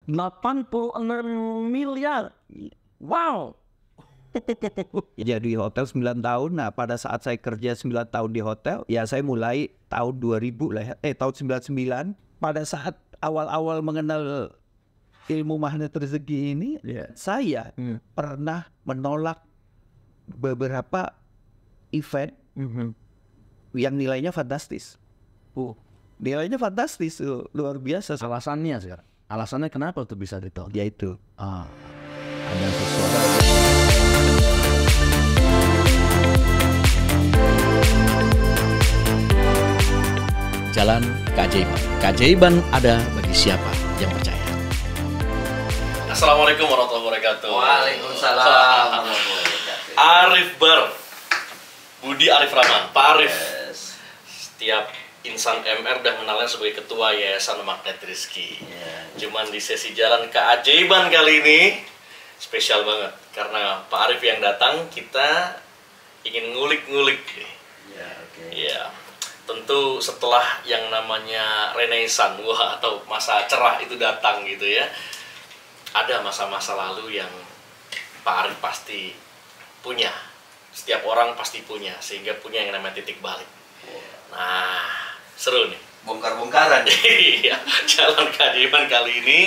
86 miliar. Wow. Jadi hotel 9 tahun. Nah, pada saat saya kerja 9 tahun di hotel, ya saya mulai tahun 2000 lah ya. Tahun 99. Pada saat awal-awal mengenal ilmu magnet rezeki ini, saya pernah menolak beberapa event yang nilainya fantastis. Nilainya fantastis, luar biasa. Alasannya sekarang. Alasannya kenapa tuh bisa ditolak? Yaitu Ada sesuatu. Jalan keajaiban. Keajaiban ada bagi siapa yang percaya. Assalamualaikum warahmatullahi wabarakatuh. Waalaikumsalam warahmatullahi wabarakatuh. Arif Bar, Budi Arif Rahman, Pak Arif. Setiap insan MR dan mengenalnya sebagai ketua Yayasan Magnet Rizki. Cuman di sesi jalan keajaiban kali ini spesial banget karena Pak Arif yang datang, kita ingin ngulik-ngulik. Ya, tentu setelah yang namanya Renaissance atau masa cerah itu datang gitu ya. Ada masa-masa lalu yang Pak Arif pasti punya. Setiap orang pasti punya, sehingga punya yang namanya titik balik. Nah, seru nih. Bongkar-bongkaran. Iya, jalan keajaiban kali ini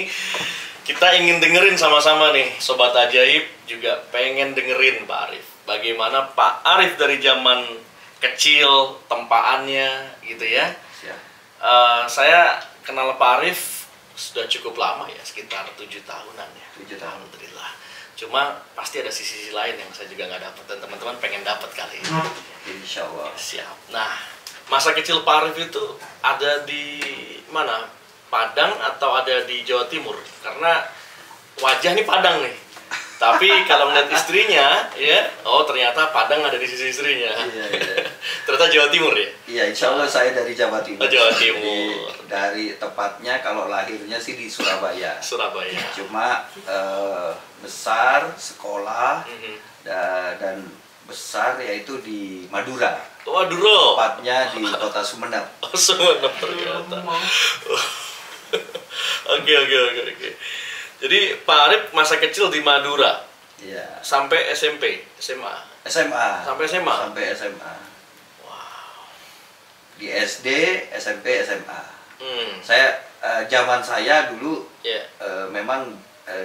kita ingin dengerin sama-sama nih, Sobat Ajaib juga pengen dengerin Pak Arif. Bagaimana Pak Arif dari zaman kecil, tempaannya gitu ya. Saya kenal Pak Arif sudah cukup lama ya, sekitar 7 tahunan ya. 7 tahun. Alhamdulillah. Cuma pasti ada sisi-sisi lain yang saya juga nggak dapat dan teman-teman pengen dapat kali ini. Insya Allah. Siap. Nah, masa kecil Pak Arif itu ada di mana? Padang atau ada di Jawa Timur? Karena wajah nih Padang nih. Tapi kalau melihat istrinya, ya, oh ternyata Padang ada di sisi istrinya. Iya. Ternyata Jawa Timur ya? Iya, insya Allah saya dari Jawa Timur. Oh, Jawa Timur. Dari tepatnya kalau lahirnya sih di Surabaya. Surabaya. Cuma besar, sekolah, dan besar yaitu di Madura. Waduh. Tepatnya di kota Sumeneb. Oh, Sumeneb ternyata. Oke. Jadi Pak Arif masa kecil di Madura. Iya. Sampai SMP, SMA. SMA. Sampai SMA. Sampai SMA. Wow. Di SD, SMP, SMA. Saya zaman saya dulu memang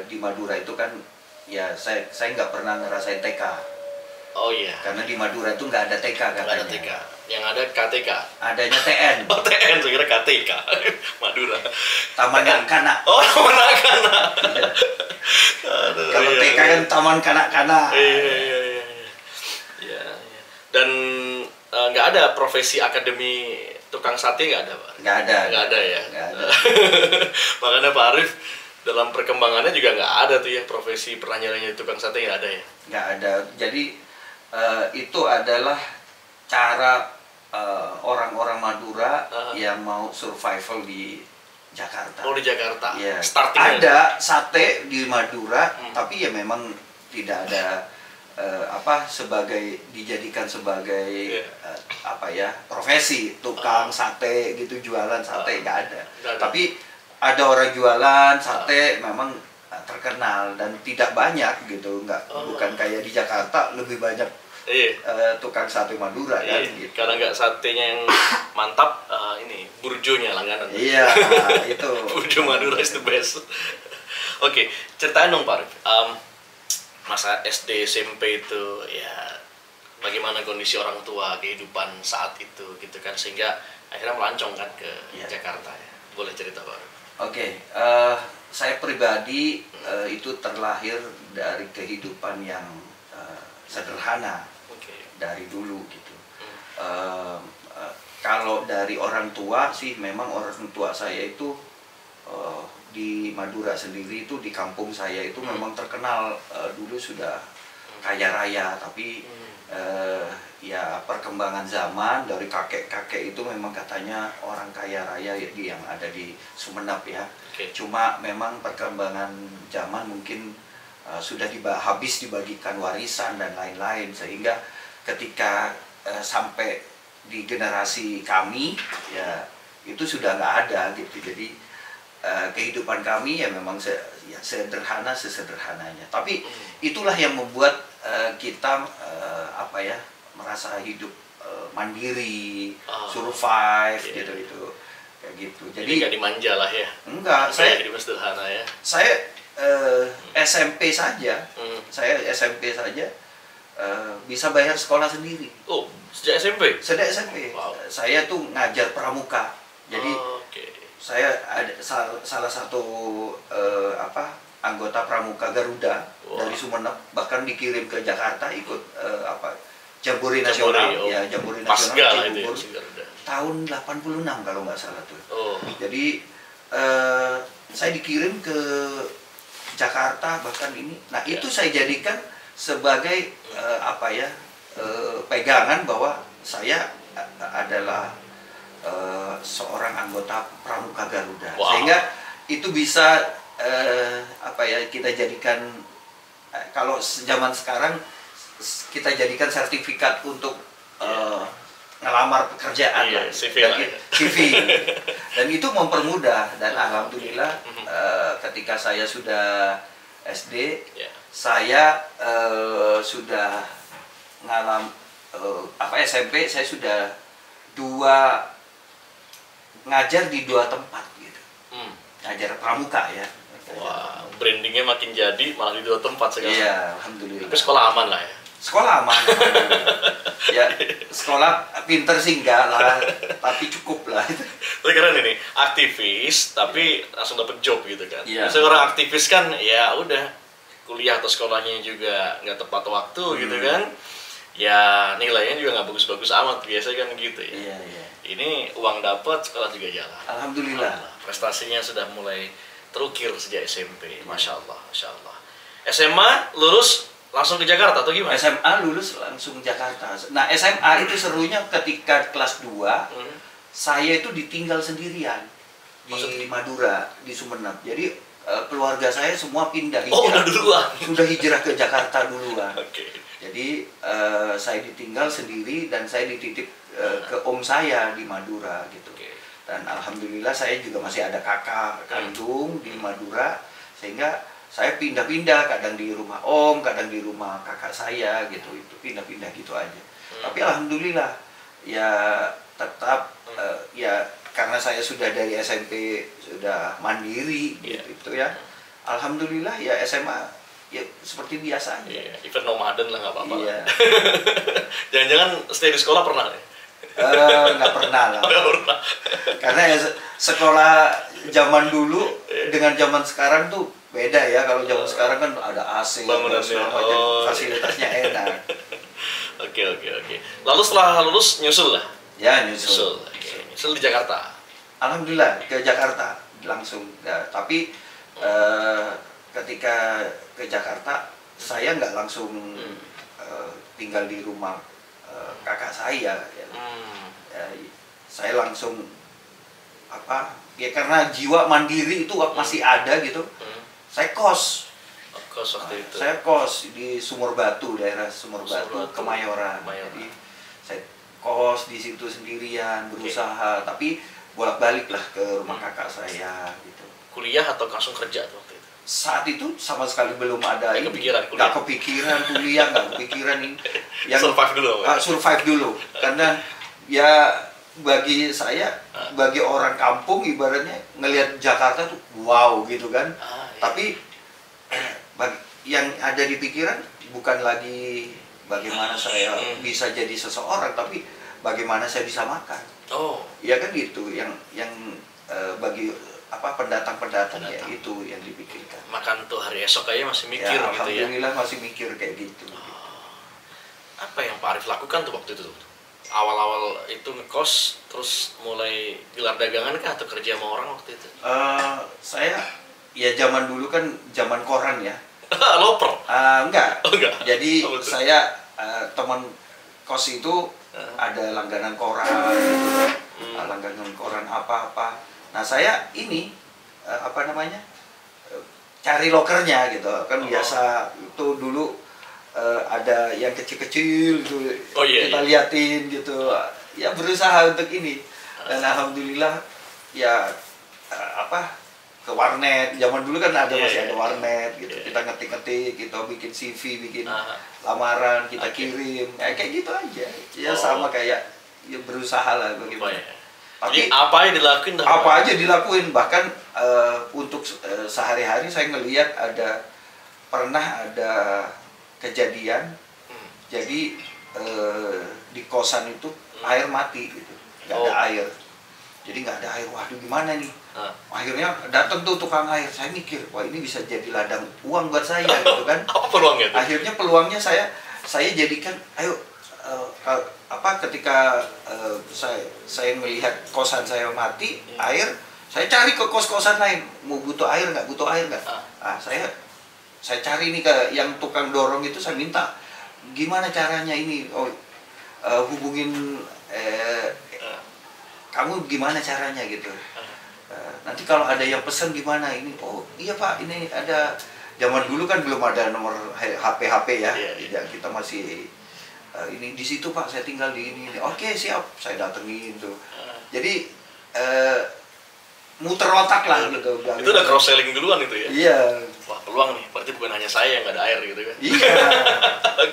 di Madura itu kan ya saya nggak pernah ngerasain TK. Oh iya. Karena di Madura itu nggak ada TK katanya. Nggak ada TK. Yang ada KTK. Adanya TN. Oh TN, saya kira KTK. Madura. Taman Kanak-Kanak. Oh, Taman Kanak-Kanak. Kalau TK kan Taman Kanak-Kanak. Iya. Dan nggak ada profesi akademi tukang sate, nggak ada Pak? Nggak ada. Nggak ada ya. Nggak ada. Makanya Pak Arif dalam perkembangannya juga nggak ada tuh ya profesi pernah nyari tukang sate, nggak ada ya? Nggak ada. Jadi itu adalah cara orang-orang Madura yang mau survival di Jakarta. Oh, di Jakarta. Ya. Startingnya Ada sate di Madura, tapi ya memang tidak ada sebagai dijadikan sebagai profesi tukang sate gitu, jualan sate nggak ada. Tapi ada orang jualan sate memang terkenal dan tidak banyak gitu, bukan kayak di Jakarta lebih banyak tukang sate Madura kan gitu. Karena nggak satenya yang mantap, ini burjonya langganan. Iya, itu. Burjo Madura is the best. Oke, ceritain dong Pak Arif. Masa SD SMP itu ya bagaimana kondisi orang tua, kehidupan saat itu gitu kan, sehingga akhirnya melancong kan ke Jakarta ya. Boleh cerita Pak Arif? Oke, saya pribadi itu terlahir dari kehidupan yang sederhana dari dulu gitu. Kalau dari orang tua sih, memang orang tua saya itu di Madura sendiri itu, di kampung saya itu memang terkenal dulu sudah kaya raya, tapi ya perkembangan zaman dari kakek-kakek itu memang katanya orang kaya raya yang ada di Sumeneb ya. Cuma memang perkembangan zaman mungkin sudah habis dibagikan warisan dan lain-lain, sehingga ketika sampai di generasi kami ya itu sudah nggak ada gitu. Jadi kehidupan kami ya memang ya sederhana sesederhananya. Tapi itulah yang membuat kita apa ya, merasa hidup mandiri, survive gitu kayak gitu. Jadi nggak dimanja lah ya. Enggak, saya hidup sederhana ya. Saya SMP saja. Saya SMP saja bisa bayar sekolah sendiri. Oh, sejak SMP? Sejak SMP. Wow. Saya tuh ngajar pramuka. Jadi saya ada salah satu anggota pramuka Garuda dari Sumeneb, bahkan dikirim ke Jakarta ikut Jambore Nasional, Jambore Nasional Cibubur tahun 86 kalau nggak salah tuh. Jadi saya dikirim ke Jakarta bahkan ini. Nah itu saya jadikan sebagai pegangan bahwa saya adalah seorang anggota pramuka Garuda. Sehingga itu bisa kita jadikan kalau zaman sekarang kita jadikan sertifikat untuk ngelamar pekerjaan CV dan itu mempermudah. Dan alhamdulillah ketika saya sudah SD saya sudah SMP saya sudah ngajar di 2 tempat gitu. Ngajar pramuka ya. Wah, brandingnya makin jadi malah di 2 tempat sekarang. Iya, alhamdulillah. Tapi sekolah aman lah ya. Sekolah aman. Ya, sekolah pinter sih enggak lah, tapi cukup lah. Tapi keren ini, aktivis tapi langsung dapet job gitu kan. Iya. Seorang aktivis kan ya udah kuliah atau sekolahnya juga nggak tepat waktu gitu kan. Ya nilainya juga nggak bagus-bagus amat, biasanya kan gitu ya. Iya. Ini uang dapat, sekolah juga jalan. Alhamdulillah. Prestasinya sudah mulai terukir sejak SMP. Masya Allah, Masya Allah. SMA lulus langsung ke Jakarta atau gimana? SMA lulus langsung Jakarta. Nah SMA itu serunya ketika kelas 2 saya itu ditinggal sendirian di Madura, di Sumeneb. Jadi keluarga saya semua pindah hijrah. Oh, udah duluan. Sudah hijrah ke Jakarta duluan. Oke. Jadi saya ditinggal sendiri dan saya dititip ke om saya di Madura gitu. Dan alhamdulillah saya juga masih ada kakak kandung di Madura, sehingga saya pindah-pindah, kadang di rumah om, kadang di rumah kakak saya gitu. Itu pindah-pindah gitu aja. Tapi alhamdulillah ya tetap ya karena saya sudah dari SMP sudah mandiri gitu ya. Alhamdulillah ya SMA ya seperti biasa aja. Even nomaden lah nggak apa-apa. Iya. Jangan-jangan stay di sekolah pernah ya? Nggak pernah lah. Karena ya sekolah zaman dulu dengan zaman sekarang tuh beda ya. Kalau zaman sekarang kan ada AC, fasilitasnya enak. Oke. Lalu setelah lulus nyusul lah? Ya nyusul. Nyusul di Jakarta. Alhamdulillah ke Jakarta langsung. Ya, tapi ketika ke Jakarta saya nggak langsung tinggal di rumah kakak saya ya. Saya langsung karena jiwa mandiri itu masih ada gitu. Saya kos waktu itu. Saya kos di Sumur Batu, daerah Sumur Batu, Kemayoran. Jadi saya kos di situ sendirian, berusaha, tapi bolak-balik lah ke rumah kakak saya gitu. Kuliah atau langsung kerja tuh waktu itu? Saat itu sama sekali belum ada nggak kepikiran kuliah, nggak kepikiran ini. Yang survive dulu. Karena ya bagi saya, bagi orang kampung ibaratnya ngelihat Jakarta tuh wow gitu kan. Tapi yang ada di pikiran bukan lagi bagaimana saya bisa jadi seseorang, tapi bagaimana saya bisa makan. Ya kan gitu. Yang bagi pendatang ya itu yang dipikirkan. Makan tuh hari esok aja masih mikir gitu ya. Alhamdulillah masih mikir kayak gitu. Apa yang Pak Arif lakukan tuh waktu itu tuh? Awal-awal itu ngekos terus mulai gelar dagangan kah atau kerja sama orang waktu itu? Saya ya zaman dulu kan zaman koran ya. Loper? Enggak. Jadi saya teman kos itu ada langganan koran gitu. Langganan koran apa-apa. Nah saya ini cari lokernya gitu kan. Biasa itu dulu ada yang kecil-kecil gitu. Kita liatin gitu ya, berusaha untuk ini. Dan alhamdulillah ya ke warnet. Zaman dulu kan ada Iya, masih iya, ada warnet gitu. iya. Kita ngetik-ngetik, kita bikin CV, bikin lamaran, kita kirim. Kayak gitu aja. Ya sama kayak ya berusaha lah Lupa bagaimana. ya. Tapi Jadi apa yang dilakuin dah? apa aja dilakuin, bahkan untuk sehari-hari saya ngelihat pernah ada kejadian. Jadi di kosan itu air mati gitu, nggak ada air. Jadi nggak ada air, waduh gimana nih? Akhirnya datang tuh tukang air. Saya mikir, wah ini bisa jadi ladang uang buat saya gitu kan. Apa peluangnya tuh? Akhirnya peluangnya saya jadikan, ayo ketika saya melihat kosan saya mati, air, saya cari ke kos-kosan lain, mau butuh air nggak, Nah, saya cari nih ke yang tukang dorong itu, saya minta gimana caranya ini, hubungin kamu gimana caranya gitu. Nanti kalau ada yang pesen gimana ini, oh iya Pak, ini ada, zaman dulu kan belum ada nomor HP ya, Iya. kita masih ini di situ Pak, saya tinggal di ini. Oke siap, saya datengin tuh. Jadi muter otak lah gitu. Itu udah cross selling duluan itu ya? Iya. Wah peluang nih, berarti bukan hanya saya yang nggak ada air gitu kan? Iya.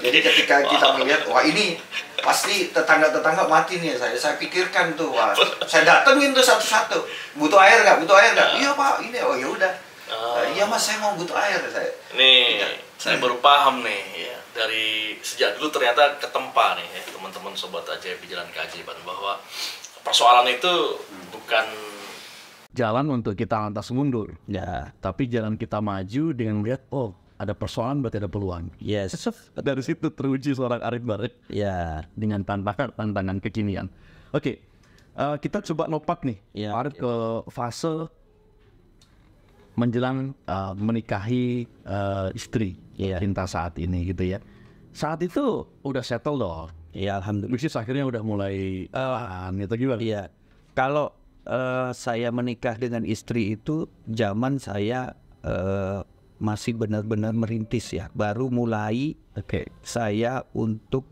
Jadi ketika kita melihat, wah ini pasti tetangga-tetangga mati nih, saya pikirkan tuh, wah saya datengin tuh satu-satu. Butuh air nggak? Iya Pak, ini, oh ya udah. Iya Mas, saya mau butuh air saya. Nih, saya baru paham nih ya, dari sejak dulu ternyata ketempa nih ya teman-teman sobat ajaib di Jalan Keajaiban, bahwa persoalan itu bukan Jalan untuk kita lantas mundur, Ya, tapi jalan kita maju dengan melihat, oh ada persoalan berarti ada peluang. yes. Dari situ teruji seorang Arif Barik Ya, dengan tantangan kekinian. Oke, kita coba nopak nih, Ya. Arif ke fase menjelang menikahi istri Iya. cinta saat ini gitu ya. Saat itu udah settle dong, ya alhamdulillah. bisnis akhirnya udah mulai gitu gimana? Iya. Kalau saya menikah dengan istri itu zaman saya masih benar-benar merintis ya, baru mulai saya untuk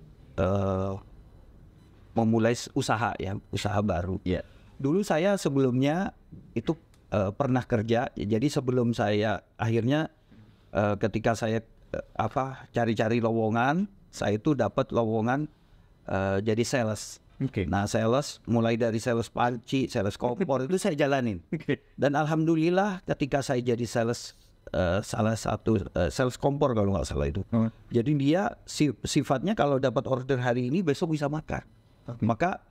memulai usaha baru. Iya. Dulu saya sebelumnya itu pernah kerja, jadi sebelum saya akhirnya ketika saya cari-cari lowongan, saya itu dapat lowongan jadi sales. Oke. Nah, sales mulai dari sales panci, sales kompor itu saya jalanin. Dan alhamdulillah ketika saya jadi sales salah satu sales kompor kalau nggak salah itu. Jadi dia sifatnya kalau dapat order hari ini besok bisa makan. Maka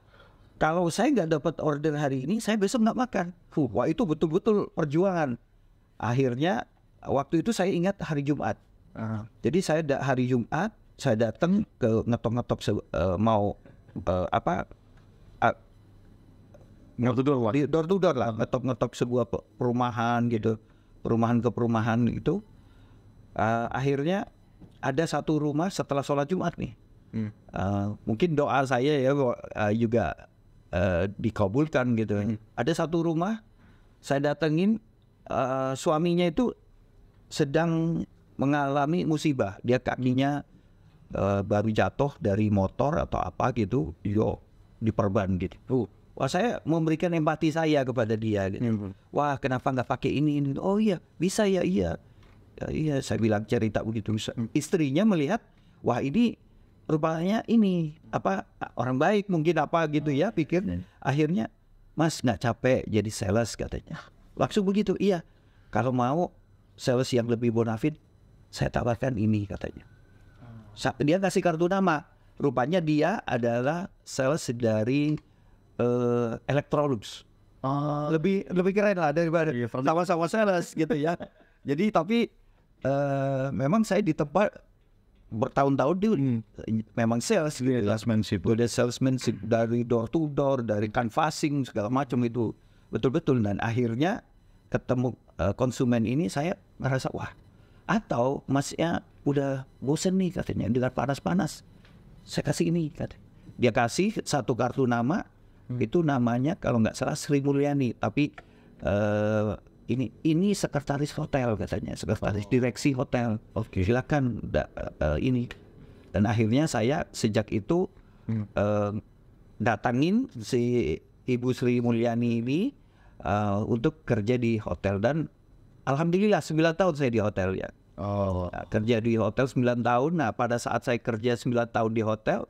kalau saya nggak dapat order hari ini, saya besok nggak makan. Wah itu betul-betul perjuangan. Akhirnya waktu itu saya ingat hari Jumat. Jadi saya hari Jumat saya datang ke ngetok-ngetok mau door to door lah, ngetok-ngetok sebuah perumahan gitu, perumahan ke perumahan itu. Akhirnya ada satu rumah setelah sholat Jumat nih. Mungkin doa saya ya juga dikabulkan gitu. Ada satu rumah saya datengin, suaminya itu sedang mengalami musibah, dia kakinya baru jatuh dari motor atau apa gitu, diperban gitu. Wah saya memberikan empati saya kepada dia gitu. Wah kenapa nggak pakai ini? Oh iya bisa ya, iya saya bilang cerita begitu. Istrinya melihat, wah ini rupanya ini orang baik mungkin gitu ya, pikir. Akhirnya, Mas nggak capek jadi sales katanya. Langsung begitu, iya kalau mau sales yang lebih bonafit saya tawarkan ini katanya. Dia kasih kartu nama, rupanya dia adalah sales dari Electrolux. Lebih keren lah daripada sama-sama sales gitu ya. Jadi tapi memang saya di tempat bertahun-tahun dia memang sales gitu. Udah salesmanship dari door to door, dari canvassing segala macam itu betul-betul. Dan akhirnya ketemu konsumen ini, saya merasa wah, atau masnya udah bosen nih katanya dengan panas-panas, saya kasih ini katanya. Dia kasih satu kartu nama, itu namanya kalau nggak salah Sri Mulyani, tapi ini sekretaris hotel katanya, sekretaris direksi hotel. Oke, silakan ini. Dan akhirnya saya sejak itu datangin si Ibu Sri Mulyani ini untuk kerja di hotel. Dan alhamdulillah 9 tahun saya di hotel ya. Nah, kerja di hotel 9 tahun. Nah, pada saat saya kerja 9 tahun di hotel,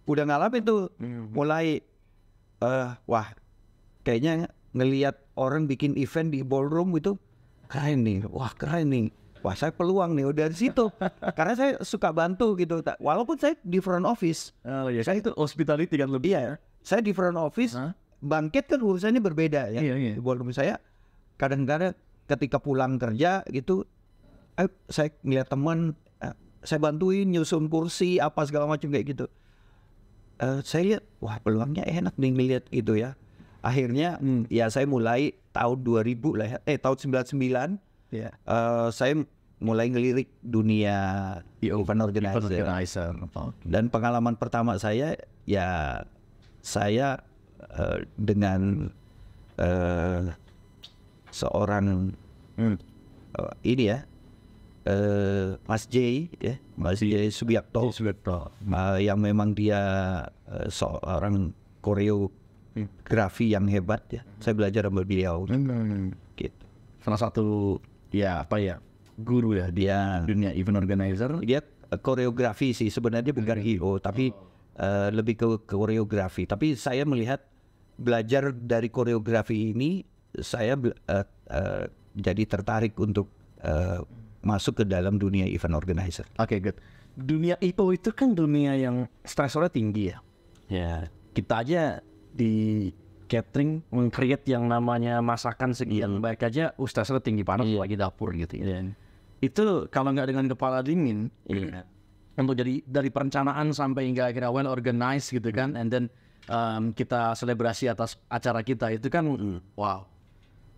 udah ngalamin tuh mulai wah, kayaknya ngelihat orang bikin event di ballroom itu keren nih. Wah, keren nih. Wah, saya peluang nih udah di situ. Karena saya suka bantu gitu. Walaupun saya di front office. Saya itu hospitality kan lebih. Iya, saya di front office. Banket kan urusannya berbeda ya. Iya. Di ballroom saya kadang-kadang ketika pulang kerja gitu, saya ngeliat teman, saya bantuin nyusun kursi apa segala macam kayak gitu. Saya lihat, wah peluangnya enak nih ngeliat gitu ya. Akhirnya ya saya mulai tahun 2000 lah ya, tahun 99 saya mulai ngelirik dunia event organizer. Dan pengalaman pertama saya ya saya dengan seorang ini ya, Mas J ya, Mas J Subiakto, yang memang dia seorang koreografi yang hebat ya. Saya belajar sama beliau. Gitu. Salah satu guru ya dia dunia event organizer. Dia koreografi sih sebenarnya, bukan IO tapi lebih ke koreografi. Tapi saya melihat belajar dari koreografi ini, saya jadi tertarik untuk masuk ke dalam dunia event organizer. Oke, good. Dunia IO itu kan dunia yang stresornya tinggi ya. Ya. Kita aja di catering meng-create yang namanya masakan sekian baik aja, stresornya tinggi, panas lagi dapur gitu ya. Itu kalau nggak dengan kepala dingin, untuk jadi dari perencanaan sampai hingga akhirnya well organized gitu kan, and then kita selebrasi atas acara kita itu kan, wow,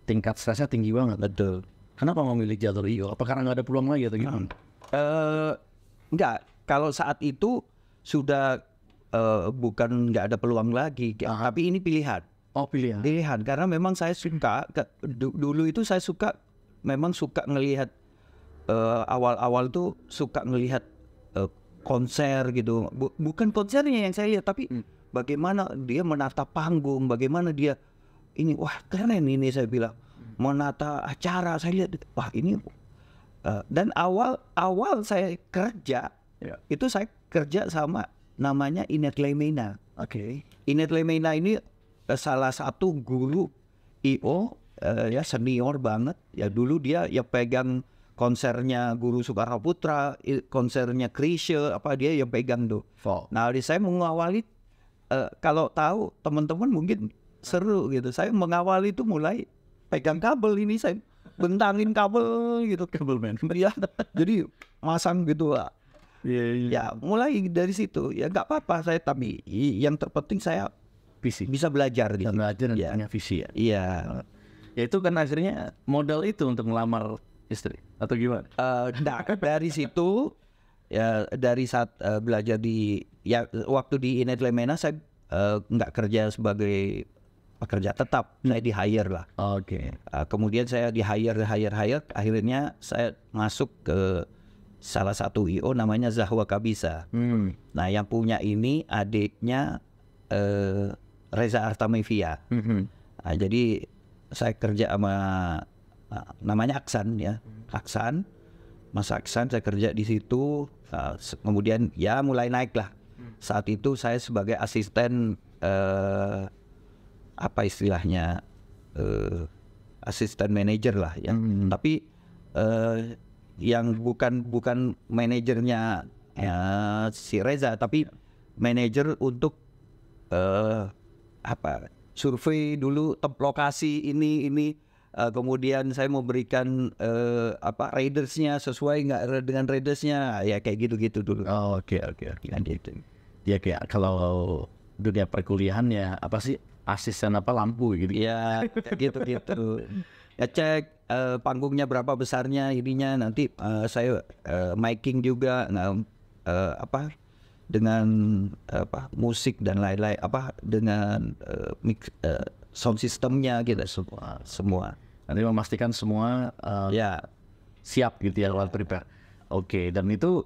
tingkat stresnya tinggi banget. Betul. Kenapa memilih jalur IO? Apa karena nggak ada peluang lagi atau gimana? Enggak, kalau saat itu sudah bukan nggak ada peluang lagi, tapi ini pilihan. Oh, pilihan. Pilihan, karena memang saya suka, dulu itu saya memang suka ngelihat, awal-awal tuh suka ngelihat konser gitu. Bukan konsernya yang saya lihat, tapi bagaimana dia menata panggung, bagaimana dia ini, wah keren ini saya bilang. Menata acara, saya lihat, wah ini dan awal saya kerja itu saya kerja sama namanya Inet Lemena. Inet Lemena ini salah satu guru IO ya, senior banget ya. Dulu dia ya pegang konsernya Guru Soekarno Putra, konsernya Chrisye, dia yang pegang tuh. Nah, saya mengawali, kalau tahu teman-teman mungkin seru gitu, saya mengawali itu mulai pegang kabel ini, saya bentangin kabel gitu, Kabel man. ya, jadi masang gitu lah. Ya mulai dari situ ya nggak apa-apa saya, tapi yang terpenting saya Visi. bisa belajar gitu. Belajar dan punya visi ya. Iya. Ya itu kan akhirnya modal itu untuk melamar istri atau gimana? Nah, dari situ ya, dari saat belajar waktu di Inet Lemena saya nggak kerja sebagai pekerja tetap, saya di hire lah. Kemudian saya di hire, akhirnya saya masuk ke salah satu IO namanya Zahwa Kabisa. Nah, yang punya ini adiknya Reza Artamevia. Nah, jadi saya kerja sama namanya Aksan ya, Mas Aksan, saya kerja di situ. Kemudian ya mulai naik lah. Saat itu saya sebagai asisten apa istilahnya, asisten manajer lah ya. Tapi yang bukan manajernya si Reza, tapi manajer untuk survei dulu lokasi ini. Kemudian saya memberikan raidersnya sesuai nggak dengan raidersnya, ya kayak gitu dulu. Oke. Ya kayak kalau dunia perkuliahan ya apa sih, asisten lampu gitu. Ya gitu. Ya cek panggungnya berapa besarnya ininya, nanti saya miking juga, dengan musik dan lain-lain, dengan sound systemnya gitu, semua. Nanti memastikan semua siap gitu ya, well prepare. Oke, dan itu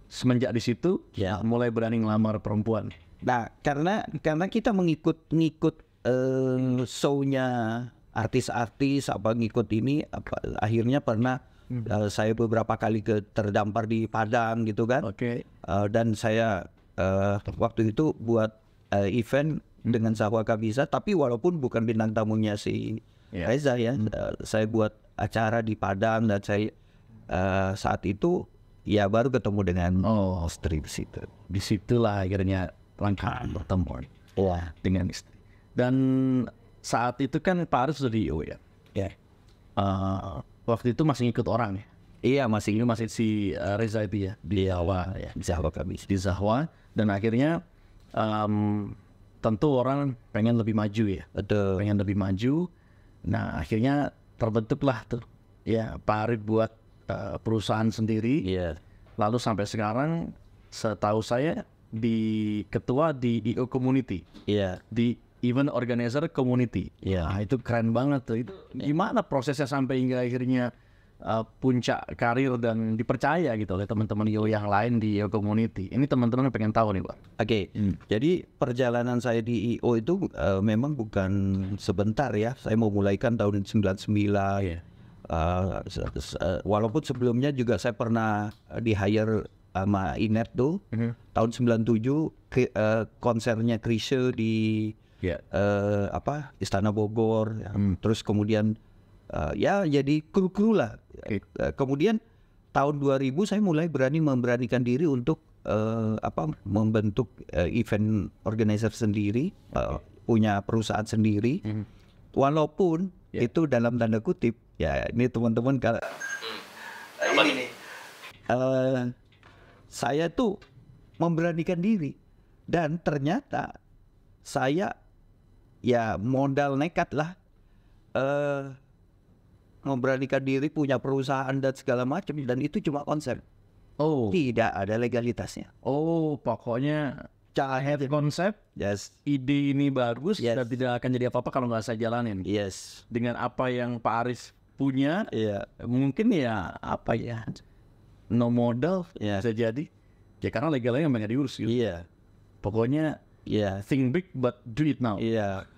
semenjak di situ mulai berani ngelamar perempuan. Nah, karena kita ngikut show-nya artis-artis apa ngikut ini akhirnya pernah saya beberapa kali terdampar di Padang gitu kan. Dan saya waktu itu buat event dengan Sahwa Kabisa, tapi walaupun bukan bintang tamunya si Reza ya, saya buat acara di Padang dan saya saat itu ya baru ketemu dengan istri di situ. Disitulah akhirnya langkah bertemu dengan istri. Dan saat itu kan Pak Arief sudah di IO ya. Waktu itu masih ngikut orang ya. Iya masih si Reza itu ya di Zahwa ya. Di Zahwa, dan akhirnya tentu orang pengen lebih maju ya. Betul. Pengen lebih maju. Nah akhirnya terbentuklah tuh ya Pak Arief buat perusahaan sendiri. Lalu sampai sekarang setahu saya ketua di IO Community. Di Event Organizer Community. Nah, itu keren banget tuh. Itu gimana prosesnya sampai hingga akhirnya puncak karir dan dipercaya gitu oleh teman-teman IO yang lain di IO Community. Ini teman-teman pengen tahu nih, Pak. Jadi perjalanan saya di IO itu memang bukan sebentar ya. Saya mau mulaikan tahun 99. Walaupun sebelumnya juga saya pernah di-hire sama Inet tuh. Tahun 97 konsernya Chrisye di Istana Bogor ya. Terus kemudian ya jadi kru lah. Kemudian tahun 2000 saya mulai memberanikan diri untuk membentuk event organizer sendiri, punya perusahaan sendiri. Walaupun itu dalam tanda kutip ya, ini teman-teman kalau ini nih saya tuh memberanikan diri dan ternyata saya ya modal nekat lah memberanikan diri punya perusahaan dan segala macam, dan itu cuma konsep. Tidak ada legalitasnya. Pokoknya have konsep, ide ini bagus dan tidak akan jadi apa-apa kalau nggak saya jalanin. Dengan apa yang Pak Arief punya, mungkin ya apa ya, no modal bisa jadi. Ya karena legalnya banyak diurus gitu. Pokoknya think big but do it now.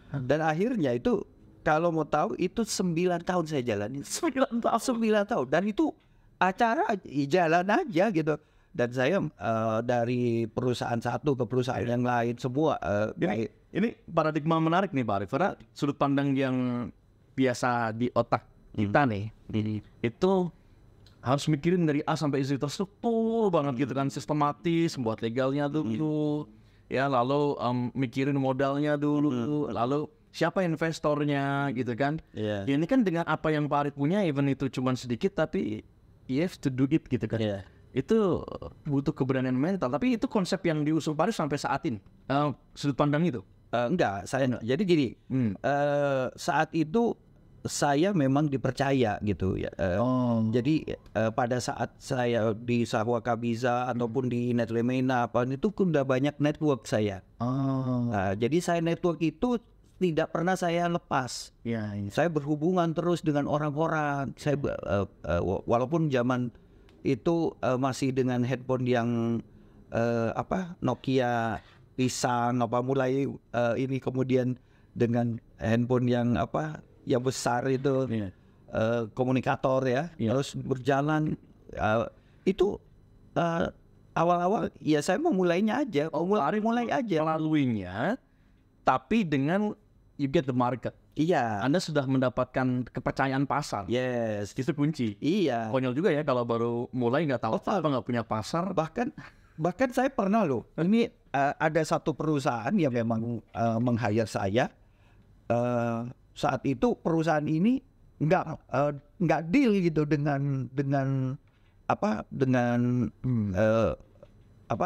Dan akhirnya itu kalau mau tahu itu 9 tahun saya jalanin. 9 tahun. Dan itu acara jalan aja gitu. Dan saya dari perusahaan satu ke perusahaan yang lain semua. Ini paradigma menarik nih Pak Arief. Karena sudut pandang yang biasa di otak kita nih, itu harus mikirin dari A sampai Z terstruktur banget gitu kan, sistematis, buat legalnya dulu. Ya lalu mikirin modalnya dulu, lalu siapa investornya gitu kan. Ya, ini kan dengan apa yang Pak Arief punya, even itu cuma sedikit tapi you have to do it gitu kan. Itu butuh keberanian mental. Tapi itu konsep yang diusung Pak Arief sampai saat ini, sudut pandang itu? Enggak, saya jadi gini, saat itu saya memang dipercaya gitu ya. Jadi pada saat saya di Sahwa Kabisa ataupun di Netlemena itu udah banyak network saya. Jadi saya network itu tidak pernah saya lepas. Saya berhubungan terus dengan orang-orang. Saya walaupun zaman itu masih dengan handphone yang Nokia pisang mulai ini, kemudian dengan handphone yang yang besar itu, komunikator ya. Terus berjalan itu awal-awal ya saya mau mulainya aja, mulai aja melaluinya, tapi dengan you get the market. Anda sudah mendapatkan kepercayaan pasar. Itu kunci. Konyol juga ya kalau baru mulai nggak tahu nggak punya pasar. Bahkan saya pernah loh, ini ada satu perusahaan yang memang meng-hire saya. Saat itu perusahaan ini nggak deal gitu dengan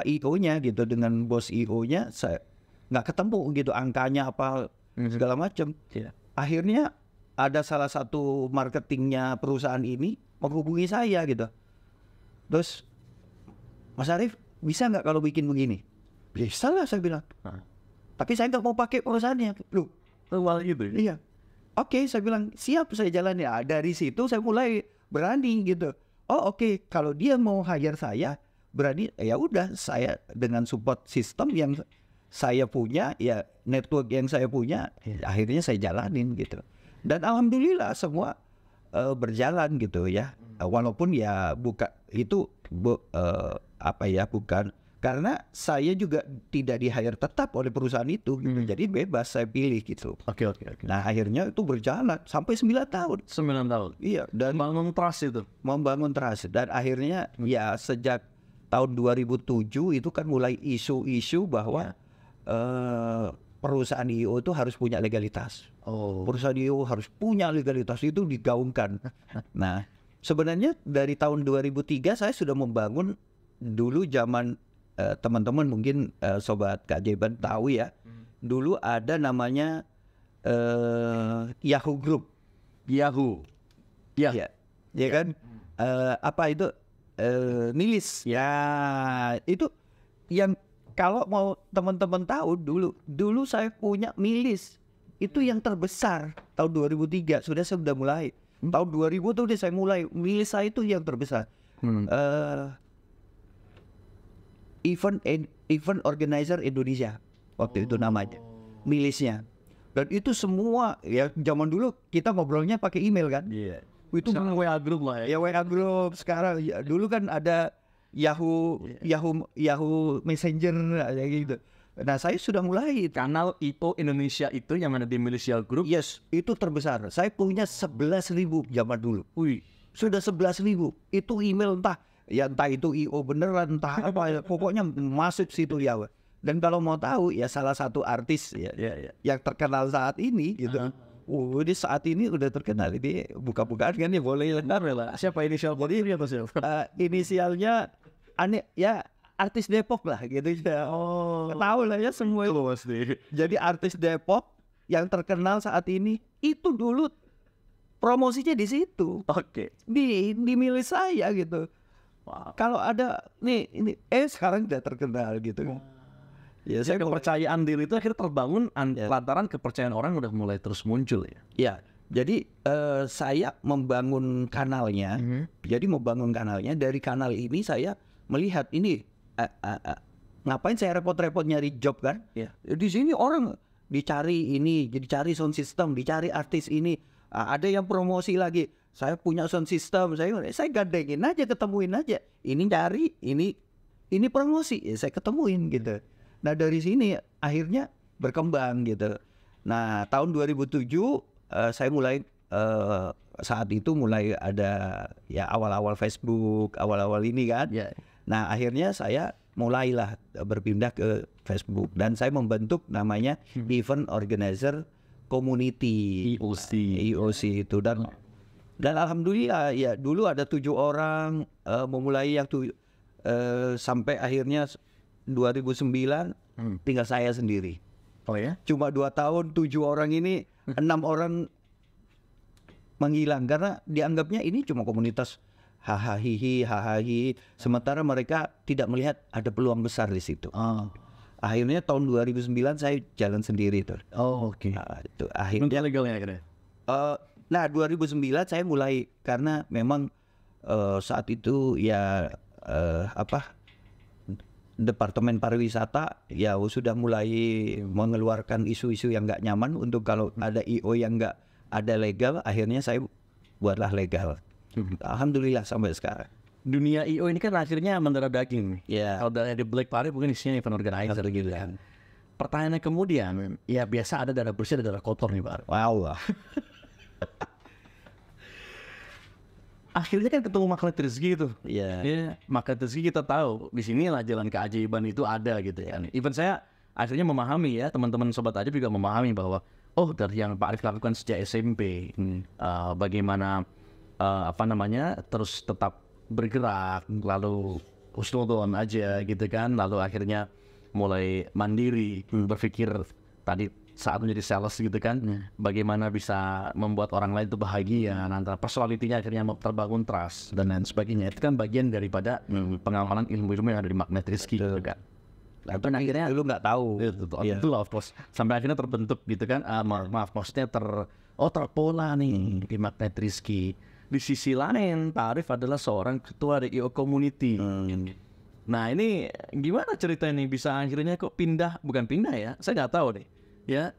IO-nya gitu, dengan bos IO-nya. Saya nggak ketemu gitu angkanya segala macam. Akhirnya ada salah satu marketingnya perusahaan ini menghubungi saya gitu. Terus, Mas Arief bisa nggak kalau bikin begini? Bisa lah saya bilang. Tapi saya nggak mau pakai perusahaannya. Loh, gitu. Iya. Oke, saya bilang siap, saya jalan ya. Dari situ saya mulai berani gitu. Oke, kalau dia mau hire saya berani, ya udah, saya dengan support sistem yang saya punya, ya network yang saya punya, akhirnya saya jalanin gitu. Dan alhamdulillah semua berjalan gitu ya. Walaupun ya bukan itu bukan karena saya juga tidak di-hire tetap oleh perusahaan itu gitu. Jadi bebas saya pilih gitu. Oke. Nah akhirnya itu berjalan sampai 9 tahun. 9 tahun. Iya, dan Bangun trust itu. membangun trust. Dan akhirnya ya sejak tahun 2007 itu kan mulai isu-isu bahwa perusahaan IO itu harus punya legalitas. Perusahaan IO harus punya legalitas, itu digaungkan. Nah, sebenarnya dari tahun 2003 saya sudah membangun dulu zaman teman-teman mungkin sobat keajaiban tahu ya. Dulu ada namanya Yahoo Group. Yahoo. Ya kan? Apa itu? Nilis. Ya, itu yang kalau mau teman-teman tahu dulu saya punya Milis. Itu yang terbesar tahun 2003 saya sudah mulai. Tahun 2000 tuh udah saya mulai. Milis saya itu yang terbesar. Event Organizer Indonesia waktu itu namanya, milisnya. Dan itu semua ya zaman dulu kita ngobrolnya pakai email kan. Iya. Itu Sekarang WA group lah ya. Ya WA group sekarang ya, dulu kan ada Yahoo Messenger kayak gitu. Nah saya sudah mulai Kanal IO Indonesia itu yang ada di Malaysia Group. yes itu terbesar. Saya punya 11.000 zaman dulu. Wih. Sudah 11.000 itu email entah itu IO beneran entah apa ya, pokoknya masuk situ ya. Dan kalau mau tahu ya salah satu artis ya, yang terkenal saat ini gitu. Ini saat ini udah terkenal, ini buka-bukaan kan ya boleh lah. Siapa inisial body atau siapa? Inisialnya aneh ya, artis Depok lah gitu ya. Tahu lah ya semua itu. Pasti. Jadi artis Depok yang terkenal saat ini itu dulu promosinya di situ. Oke. Di milik saya gitu. Wow. Kalau ada nih ini sekarang udah terkenal gitu. Ya Saya kepercayaan diri itu akhirnya terbangun Ya. lantaran kepercayaan orang udah mulai terus muncul ya. Ya, jadi saya membangun kanalnya. Jadi membangun kanalnya, dari kanal ini saya melihat ini ngapain saya repot-repot nyari job kan? Ya. Di sini orang dicari ini, dicari sound system, dicari artis ini. Ada yang promosi lagi. Saya punya sound system, saya gandengin aja, ketemuin aja. Ini cari, ini promosi, ya saya ketemuin gitu. Nah dari sini akhirnya berkembang gitu. Nah tahun 2007 saya mulai saat itu mulai ada ya awal-awal Facebook, awal-awal ini kan. Ya. Nah akhirnya saya mulailah berpindah ke Facebook dan saya membentuk namanya Event Organizer Community EOC itu dan alhamdulillah ya dulu ada 7 orang memulai yang sampai akhirnya 2009 tinggal saya sendiri. Oh ya? Cuma 2 tahun 7 orang ini 6 orang menghilang karena dianggapnya ini cuma komunitas hahaha sementara mereka tidak melihat ada peluang besar di situ. Akhirnya tahun 2009 saya jalan sendiri tuh. Oke. Nah, itu akhirnya Legalnya akhirnya. nah 2009 saya mulai karena memang saat itu ya Departemen Pariwisata ya sudah mulai mengeluarkan isu-isu yang nggak nyaman untuk kalau ada IO yang nggak ada legal, akhirnya saya buatlah legal. Alhamdulillah sampai sekarang. Dunia IO ini kan akhirnya mendarah daging. Ya. Kalau dari Black Party mungkin isinya event organizer gitu kan. Pertanyaannya kemudian, ya biasa ada darah bersih, ada darah kotor nih Pak. Wow. Akhirnya kan ketemu Magnet Rezeki itu. Iya. Ya, Magnet Rezeki kita tahu di sinilah jalan keajaiban itu ada gitu ya. Even saya akhirnya memahami ya, teman-teman sobat aja juga memahami bahwa dari yang Pak Arif lakukan sejak SMP, bagaimana terus tetap bergerak, lalu husnudon aja gitu kan, lalu akhirnya mulai mandiri, berpikir tadi saat menjadi sales gitu kan, bagaimana bisa membuat orang lain itu bahagia, antara personality-nya akhirnya terbangun trust dan lain sebagainya. Itu kan bagian daripada pengamalan ilmu-ilmu yang ada di Magnet Rezeki gitu kan. Dan akhirnya Lu nggak tahu. itu lah of course. Sampai akhirnya terbentuk gitu kan, maksudnya terpola nih di Magnet Rezeki. Di sisi lain Pak Arif adalah seorang ketua IO Community. Nah ini gimana ceritanya nih bisa akhirnya kok bukan pindah ya, saya nggak tahu nih ya,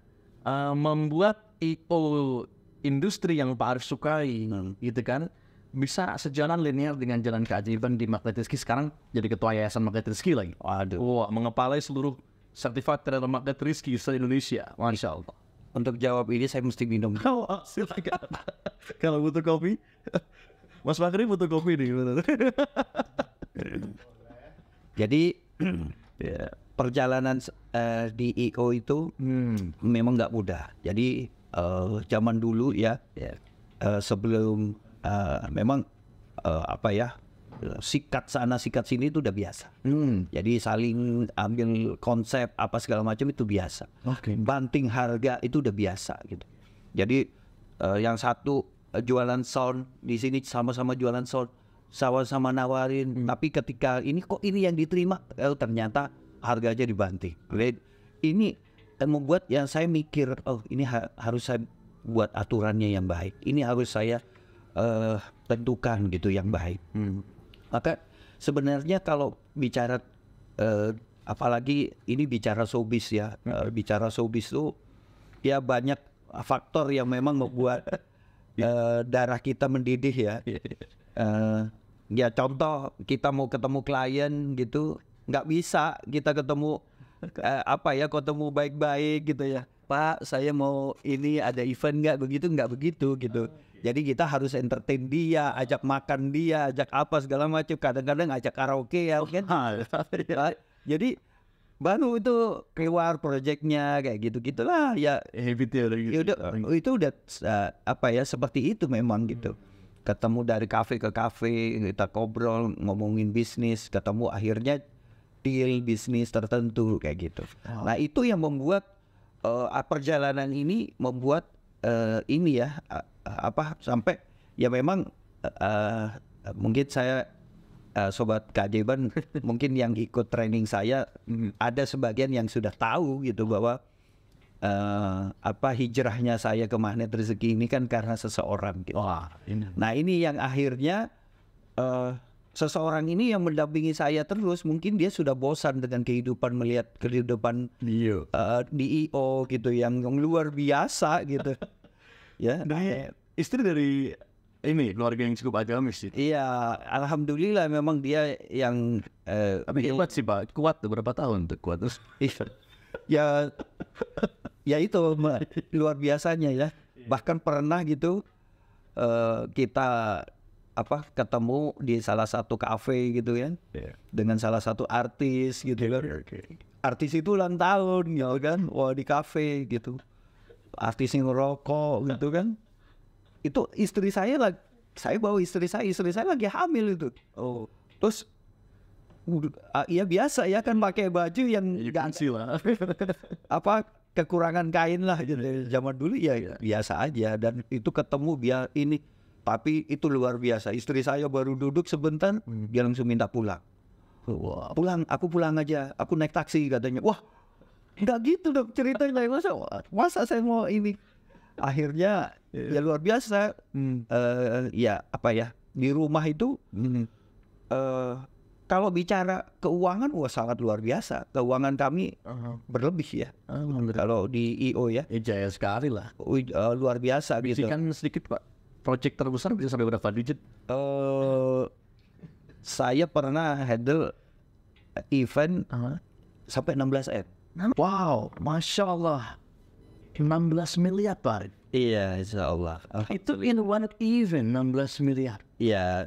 membuat IO industri yang Pak Arif sukai, gitu kan, bisa sejalan linear dengan jalan keajaiban di Magnet Rizky. Sekarang jadi ketua Yayasan Magnet Rizky lagi. Waduh. Wah, mengepalai seluruh Certified Trainer Magnet Rizky se-Indonesia. Masya Allah. Untuk jawab ini saya mesti minum. Silakan. Kalau butuh kopi, Mas Fakri butuh kopi nih. Jadi perjalanan di IO itu memang nggak mudah. Jadi zaman dulu ya, sebelum memang sikat sana sikat sini itu udah biasa. Jadi saling ambil konsep apa segala macam itu biasa. Banting harga itu udah biasa gitu. Jadi yang satu jualan sound, di sini sama-sama jualan sound, sama-sama nawarin. Tapi ketika ini kok ini yang diterima, ternyata harganya dibanting. Ini membuat yang saya mikir, oh ini harus saya buat aturannya yang baik. Ini harus saya tentukan gitu yang baik. Maka sebenarnya kalau bicara apalagi ini bicara showbiz ya, bicara showbiz itu ya banyak faktor yang memang membuat darah kita mendidih ya. Ya contoh kita mau ketemu klien gitu, nggak bisa kita ketemu ketemu baik-baik gitu ya. Pak, saya mau ini ada event nggak begitu gitu. Jadi kita harus entertain dia, ajak makan dia, ajak apa segala macam. Kadang-kadang ajak karaoke ya kan. Jadi baru itu keluar proyeknya kayak gitu-gitulah ya. Itu udah seperti itu memang gitu. Ketemu dari kafe ke kafe, kita ngobrol, ngomongin bisnis, ketemu akhirnya deal bisnis tertentu kayak gitu. Nah itu yang membuat perjalanan ini membuat ini ya sampai ya memang mungkin saya sobat keajaiban mungkin yang ikut training saya ada sebagian yang sudah tahu gitu bahwa hijrahnya saya ke Magnet Rezeki ini kan karena seseorang gitu. Nah ini yang akhirnya seseorang ini yang mendampingi saya terus, mungkin dia sudah bosan dengan melihat kehidupan di IO gitu yang luar biasa gitu. Ya, istri dari ini keluarga yang cukup agamis sih. Iya, alhamdulillah memang dia yang tapi hebat sih Pak, kuat berapa tahun tuh kuat terus. ya itu luar biasanya ya. Bahkan pernah gitu kita ketemu di salah satu kafe gitu kan, dengan salah satu artis gitu kan. Artis itu ulang tahun ya kan, wah di kafe gitu. Artis yang ngerokok gitu kan. Itu istri saya lagi, saya bawa istri saya lagi hamil itu. Terus ya biasa ya kan pakai baju yang ganti lah. Kekurangan kain lah gitu. Zaman dulu ya biasa aja, dan itu ketemu dia ini, tapi itu luar biasa. Istri saya baru duduk sebentar, dia langsung minta pulang. Pulang, aku pulang aja, aku naik taksi katanya. Wah, nggak gitu dong ceritanya, masa saya mau ini. Akhirnya ya luar biasa. Di rumah itu kalau bicara keuangan, wah sangat luar biasa. Keuangan kami berlebih ya. Kalau di IO ya. Jaya sekali lah. Luar biasa gitu. Kan sedikit Pak. Project terbesar bisa sampai berapa digit? Saya pernah handle event sampai 16M. Wow, Masya Allah. 16 miliar Pak. Iya, insya Allah. Itu in one event 16 miliar. Iya,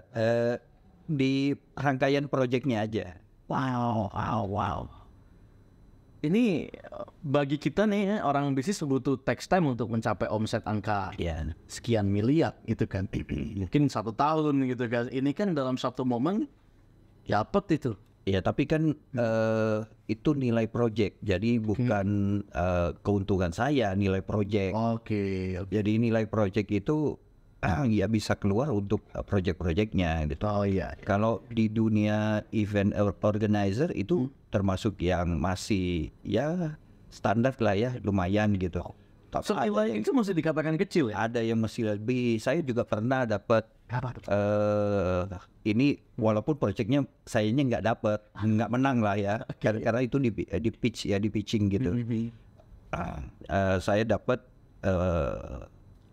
di rangkaian proyeknya aja. Wow. Ini bagi kita nih orang bisnis butuh text time untuk mencapai omset angka sekian miliar gitu kan. Mungkin 1 tahun gitu kan. Ini kan dalam satu momen dapat itu. Ya tapi kan itu nilai proyek, jadi bukan keuntungan saya, nilai proyek. Oke. Jadi nilai proyek itu ya bisa keluar untuk proyek-proyeknya gitu. Kalau di dunia event organizer itu termasuk yang masih ya standar lah ya, lumayan gitu. Nilai itu masih dikatakan kecil ya? Ada yang masih lebih. Saya juga pernah dapat ini walaupun proyeknya sayanya nggak menang lah ya, karena itu di pitching gitu. Saya dapat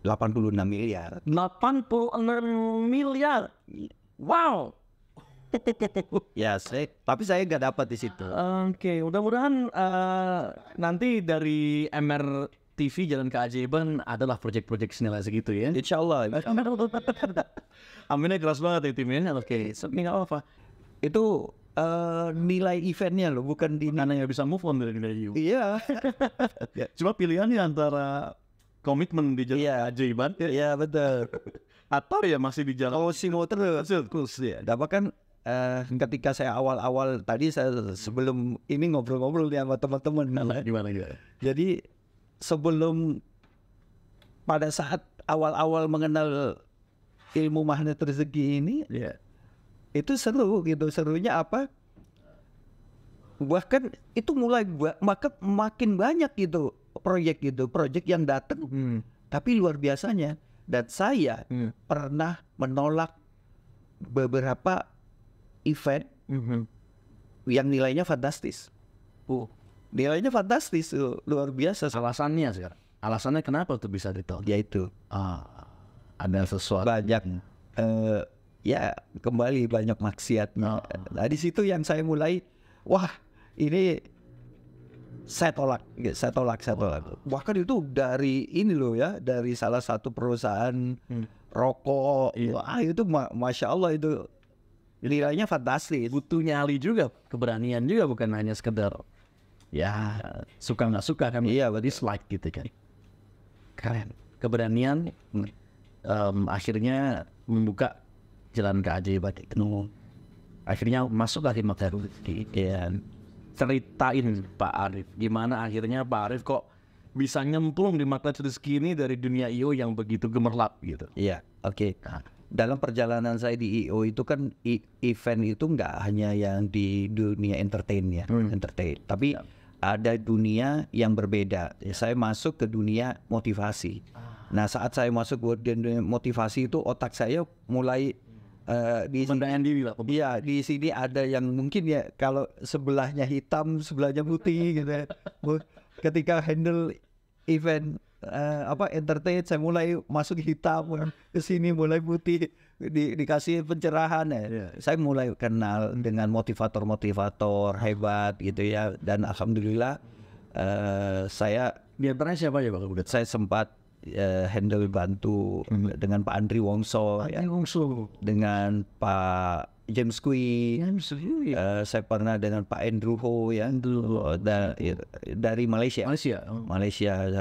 86 miliar. 86 miliar. Wow. Ya, tapi saya nggak dapat di situ. Oke, mudah-mudahan nanti dari MR TV Jalan Keajaiban adalah proyek-proyek senilai segitu ya. Insya Allah. Aminnya keras banget ya timnya. Oke, nggak apa-apa. Itu nilai eventnya loh, bukan di Karena nggak bisa move on dari nilai you. Iya. Cuma pilihannya antara komitmen di Jalan Keajaiban Iya betul. atau ya masih di jalan. Oh, Simo terus ya. Dapat kan ketika saya awal-awal tadi saya sebelum ini ngobrol-ngobrol nih sama teman-teman. Gimana? Jadi sebelum pada saat awal-awal mengenal ilmu magnet rezeki ini, itu seru gitu. Serunya apa? Bahkan itu mulai makin banyak gitu proyek yang datang. Tapi luar biasanya, dan saya pernah menolak beberapa event yang nilainya fantastis. Nilainya fantastis, luar biasa. Alasannya sekarang. Alasannya kenapa tuh bisa ditolak? Yaitu ada sesuatu banyak ya kembali banyak maksiatnya. Nah di situ yang saya mulai, wah ini saya tolak. Bahkan itu dari ini loh ya, dari salah satu perusahaan rokok. Wah itu masya Allah itu nilainya fantastis. butuh nyali juga, keberanian juga, bukan hanya sekedar ya suka nggak suka kan. Iya, dislike gitu kan. Keren. Keberanian akhirnya membuka jalan keajaiban itu. Akhirnya masuk lagi magnet rezeki. Ceritain Pak Arif, gimana akhirnya Pak Arif kok bisa nyemplung di magnet rezeki ini dari dunia IO yang begitu gemerlap gitu. Iya, oke. Dalam perjalanan saya di IO itu kan event itu nggak hanya yang di dunia entertain ya, tapi ada dunia yang berbeda. Saya masuk ke dunia motivasi. Nah saat saya masuk ke dunia motivasi itu otak saya mulai di diri lah. Iya, di sini ada yang mungkin ya kalau sebelahnya hitam, sebelahnya putih gitu ya. Ketika handle event entertain, saya mulai masuk hitam, ke sini mulai putih, dikasih pencerahan ya. Saya mulai kenal dengan motivator hebat gitu ya, dan alhamdulillah saya Di antaranya siapa ya Pak Budet? Saya sempat handle bantu dengan Pak Andri Wongso, dengan Pak James Kui, saya pernah dengan Pak Andrew Ho ya, dari Malaysia,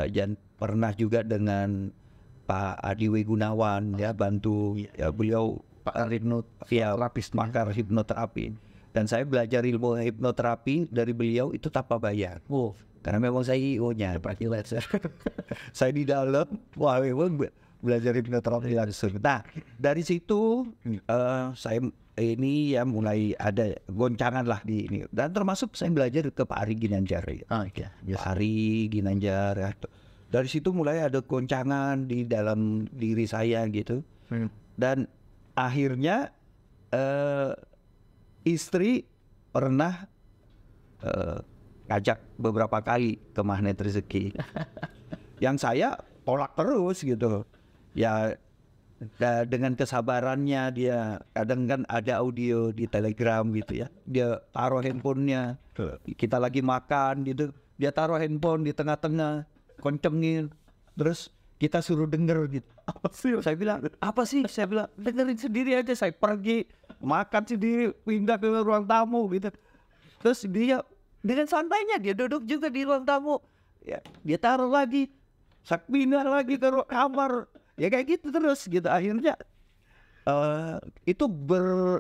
dan pernah juga dengan Pak Adiwi Gunawan ya, bantu ya, beliau pakar hipnoterapi, dan saya belajar ilmu hipnoterapi dari beliau itu tanpa bayar. Karena memang saya IO-nya, saya di dalam, wah memang belajar hipnoterapi langsung. Nah dari situ saya ini ya mulai ada goncangan lah di ini, dan termasuk saya belajar ke Pak Ari Ginanjar ya. Pak Ari Ginanjar ya. Dari situ mulai ada goncangan di dalam diri saya gitu. Dan akhirnya istri pernah ngajak beberapa kali ke magnet rezeki yang saya tolak terus gitu ya. Dengan kesabarannya dia, kadang kan ada audio di Telegram gitu ya, dia taruh handphonenya, kita lagi makan gitu, dia taruh handphone di tengah-tengah, kencengin, terus kita suruh denger gitu. Apa sih? Saya bilang, apa sih? Saya bilang, dengerin sendiri aja. Saya pergi makan sendiri, pindah ke ruang tamu gitu. Terus dia dengan santainya dia duduk juga di ruang tamu, ya, dia taruh lagi, saya pindah lagi ke kamar. Ya kayak gitu terus gitu. Akhirnya itu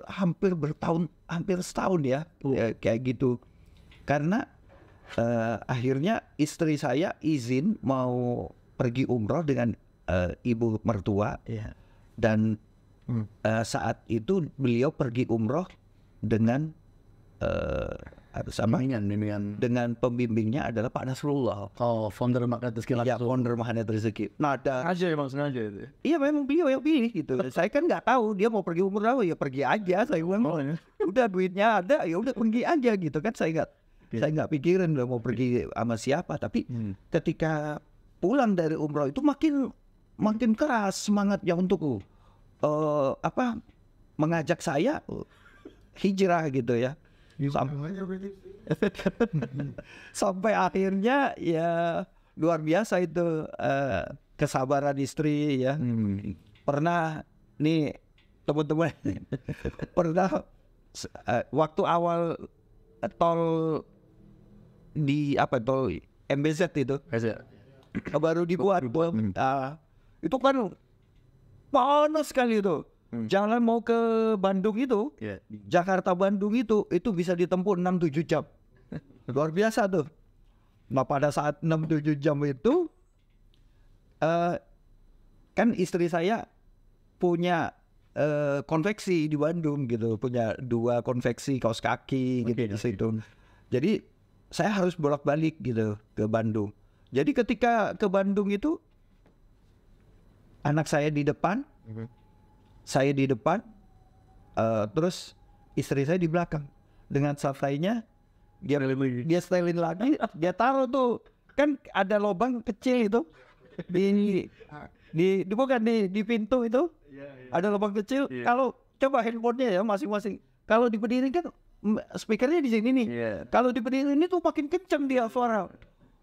hampir setahun ya, kayak gitu. Karena akhirnya istri saya izin mau pergi umroh dengan ibu mertua, dan saat itu beliau pergi umroh dengan dengan pembimbingnya adalah Pak Nasrullah. Founder magnet rezeki. Ya, founder magnet rezeki. Sengaja itu. Iya memang beliau yang pilih gitu. Saya kan nggak tahu dia mau pergi umroh, ya pergi aja. Saya bilang, udah duitnya ada, ya udah pergi aja gitu kan. Saya nggak pikirin udah mau pergi sama siapa. Tapi ketika pulang dari umroh itu makin makin keras semangatnya untuk mengajak saya hijrah gitu ya. Sampai akhirnya ya luar biasa itu kesabaran istri ya. Pernah nih teman-teman pernah waktu awal tol tol MBZ itu baru dibuat, itu kan panas sekali itu. Jalan mau ke Bandung itu, Jakarta Bandung itu bisa ditempuh 6-7 jam. Luar biasa tuh. Nah pada saat 6-7 jam itu, kan istri saya punya konveksi di Bandung gitu, punya 2 konveksi kaos kaki gitu di situ. Jadi saya harus bolak-balik gitu ke Bandung. Jadi ketika ke Bandung itu, anak saya di depan, saya di depan, terus istri saya di belakang. Dengan santainya dia setelin lagi, dia taruh tuh, kan ada lubang kecil itu di pintu itu, ada lubang kecil. Kalau coba handphonenya ya masing-masing, kalau diberdiri kan speakernya di sini nih. Kalau diberdiri ini tuh makin kenceng dia suara,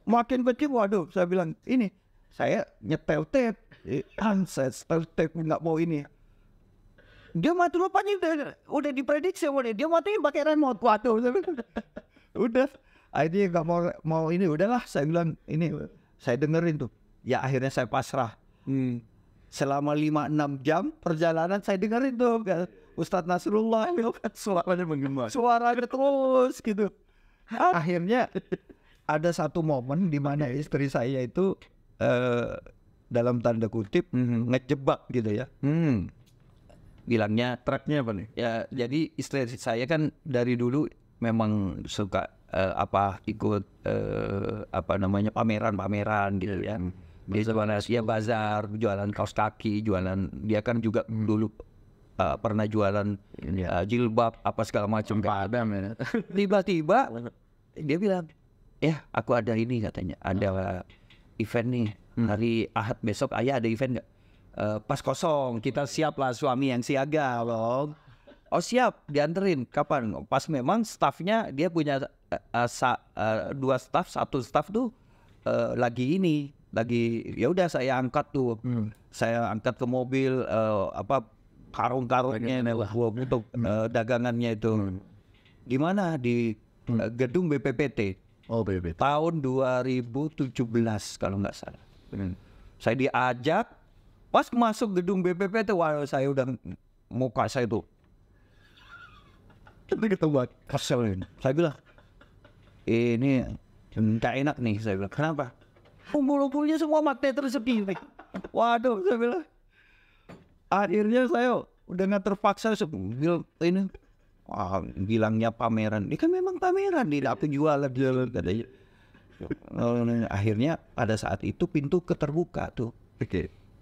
makin kenceng. Waduh, saya bilang ini saya nyetel tape, saya setel tape nggak mau ini. Dia mati rupanya udah diprediksi dia matiin pakai remote. Waduh, udah akhirnya nggak mau ini, udahlah saya bilang ini, saya dengerin tuh. Ya akhirnya saya pasrah. Selama 5-6 jam perjalanan saya dengerin tuh Ustadz Nasrullah suaranya menggema, suaranya terus gitu. Akhirnya ada satu momen di mana istri saya itu dalam tanda kutip ngejebak gitu ya. Bilangnya Tracknya apa nih? ya, jadi istri saya kan dari dulu memang suka ikut pameran gitu ya. Dia bazar, jualan kaos kaki, jualan, dia kan juga dulu pernah jualan jilbab apa segala macam. Tiba-tiba dia bilang, ya aku ada ini katanya, ada event nih hari Ahad besok, ayah ada event nggak? Pas kosong, kita siap lah, suami yang siaga loh. Oh siap, dianterin. Kapan? Pas memang staffnya dia punya 2 staff, 1 staff tuh lagi ya udah saya angkat tuh, saya angkat ke mobil karung-karungnya untuk dagangannya itu. Di mana? Di gedung BPPT. Oh BPPT. Tahun 2017 kalau nggak salah. Saya diajak. Pas masuk gedung BPPT, wah saya udah, muka saya tuh kesel. Saya bilang, ini nggak enak nih. Saya bilang, kenapa? Umpul-umpulnya semua magnet tersegi. Waduh, saya bilang. Akhirnya saya udah nggak terpaksa ini. Bilangnya pameran. Ini kan memang pameran, tidak apa jualan katanya. Akhirnya pada saat itu pintu keterbuka tuh.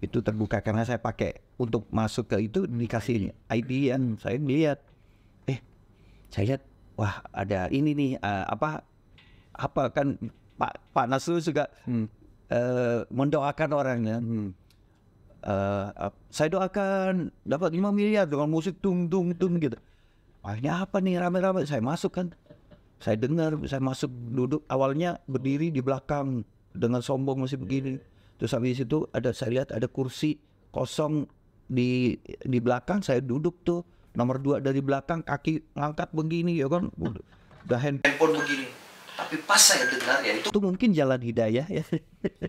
Itu terbuka karena saya pakai untuk masuk ke itu, dikasih ID ya. Saya lihat, saya lihat, wah ada ini nih, apa kan Pak Nasrul juga mendoakan orangnya. Saya doakan dapat 5 miliar dengan musik tung gitu. Akhirnya apa nih rame-rame, saya masuk kan, saya dengar, saya masuk, duduk, awalnya berdiri di belakang dengan sombong masih begini. Terus habis itu saya lihat ada kursi kosong di belakang, saya duduk tuh nomor 2 dari belakang, kaki ngangkat begini ya kan, udah handphone begini. Tapi pas saya dengar ya itu mungkin jalan hidayah ya.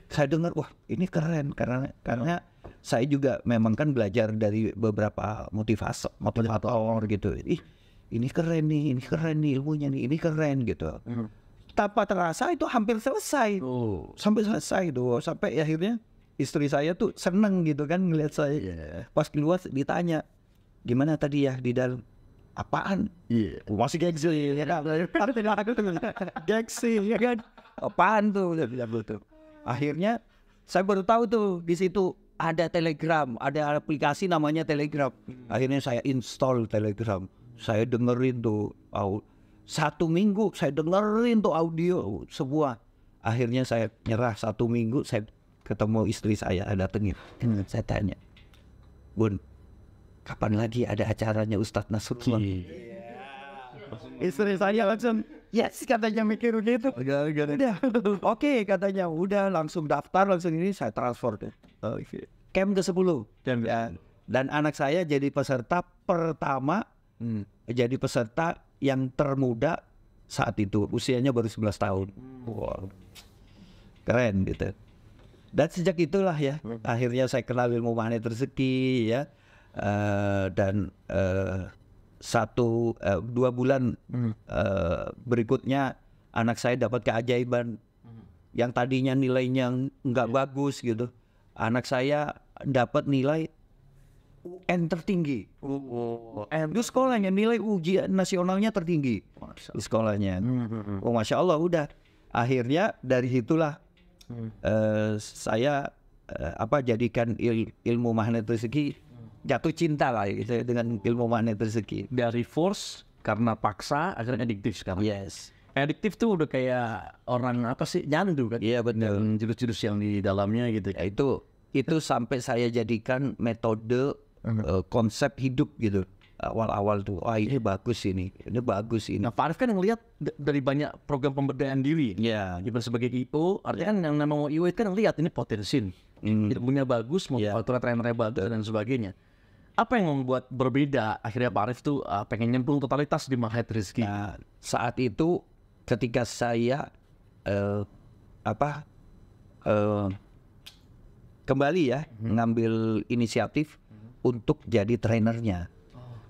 Saya dengar, wah ini keren, karena saya juga memang kan belajar dari beberapa motivator gitu. Ini keren nih ilmunya nih, ini keren gitu. Tanpa terasa itu hampir selesai. Sampai selesai tuh. Sampai akhirnya istri saya tuh seneng gitu kan ngeliat saya. Pas keluar ditanya, gimana tadi ya di dalam? Apaan? Masih gengsi ya kan? Gengsi ya kan? Apaan tuh? Akhirnya saya baru tahu tuh di situ ada Telegram, ada aplikasi namanya Telegram. Akhirnya saya install Telegram. Saya dengerin tuh 1 minggu saya dengerin tuh audio sebuah. Akhirnya saya nyerah 1 minggu, saya ketemu istri saya, datengin. Saya tanya, Bun, kapan lagi ada acaranya Ustadz Nasrullah? Istri saya langsung, yes, katanya mikir gitu. Udah, oke, katanya, udah langsung daftar, langsung ini saya transfer deh. Camp ke-10. Dan anak saya jadi peserta pertama, jadi peserta yang termuda saat itu, usianya baru 11 tahun. Wow. Keren gitu. Dan sejak itulah ya, akhirnya saya kenal ilmu magnet rezeki ya. Dan 2 bulan berikutnya anak saya dapat keajaiban. Yang tadinya nilainya nggak bagus gitu, anak saya dapat nilai UN tertinggi. Itu sekolahnya nilai ujian nasionalnya tertinggi di sekolahnya. Oh, Masya Allah, udah. Akhirnya dari situlah saya jadikan ilmu magnet rezeki, jatuh cinta lah gitu dengan ilmu magnet rezeki. Dari force karena paksa akhirnya adiktif sekarang. Yes. Adiktif tuh udah kayak orang apa sih, nyandu kan? Iya, benar. Jurus-jurus yang di dalamnya gitu. Ya, itu sampai saya jadikan metode konsep hidup gitu. Awal-awal tuh, ini bagus ini bagus ini. Nah, Pak Arif kan ngelihat dari banyak program pemberdayaan diri. Ya. Even sebagai IO, artinya kan yang namanya IO itu kan ngelihat ini potensi. Ilmunya bagus, mau trainer-trainernya bagus dan sebagainya. Apa yang membuat berbeda akhirnya Pak Arif tuh pengen nyemplung totalitas di magnet rezeki? Nah, saat itu ketika saya kembali ya ngambil inisiatif untuk jadi trainernya.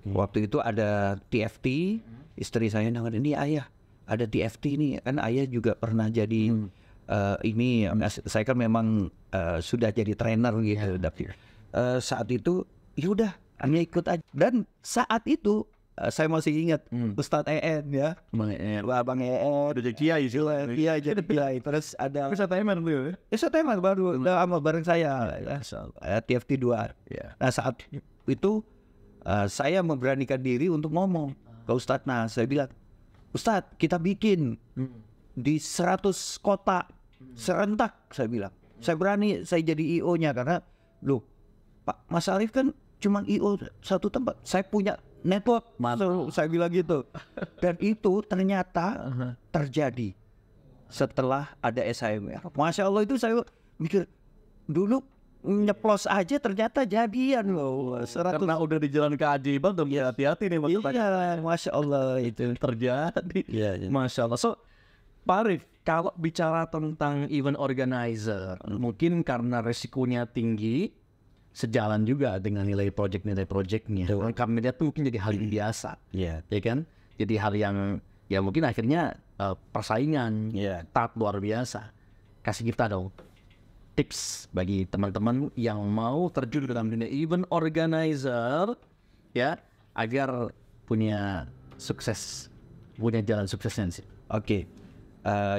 Waktu itu ada TFT, istri saya nawarin, ini ayah ada TFT nih, kan ayah juga pernah jadi saya kan memang sudah jadi trainer gitu. Saat itu yaudah hanya ikut aja. Dan saat itu saya masih ingat Ustadz EN ya, Bang EN, Udah jadi kiai sih lah. iya jadi kiai. Terus ada Ustadz Eman tuh. Ustadz EN baru sama bareng saya, TFT 2. Nah saat itu saya memberanikan diri untuk ngomong ke Ustadz. Nah saya bilang, Ustadz kita bikin di 100 kota serentak, saya bilang. Saya berani, saya jadi IO-nya karena loh Pak Mas Arif kan cuma IO satu tempat, saya punya network. Saya bilang gitu. Dan itu ternyata terjadi setelah ada SHMR. Masya Allah, itu saya mikir dulu nyeplos aja ternyata jadian loh. Karena udah di jalan keajaiban tuh, hati-hati nih. Iya, Masya Allah itu terjadi. Masya Allah. So, Pak Arif, kalau bicara tentang event organizer, mungkin karena resikonya tinggi, sejalan juga dengan nilai project-nya. Kami lihat tuh mungkin jadi hal yang biasa, ya kan? Jadi hal yang ya mungkin akhirnya persaingan tahap luar biasa. Kasih kita dong tips bagi teman-teman yang mau terjun dalam dunia event organizer, ya, agar punya sukses, punya jalan suksesnya sih. Oke.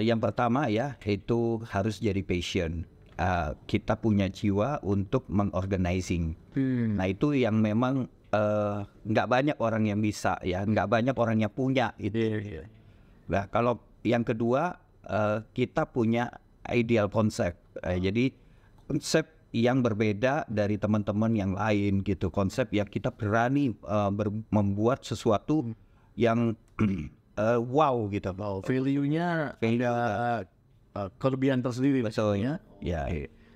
Yang pertama ya, itu harus jadi passion. Kita punya jiwa untuk mengorganizing. Nah itu yang memang nggak banyak orang yang bisa ya, nggak banyak orang yang punya itu. Nah kalau yang kedua, kita punya ideal konsep. Jadi konsep yang berbeda dari teman-teman yang lain gitu. Konsep yang kita berani membuat sesuatu yang wow gitu. Value-nya kelebihan tersendiri maksudnya. Ya.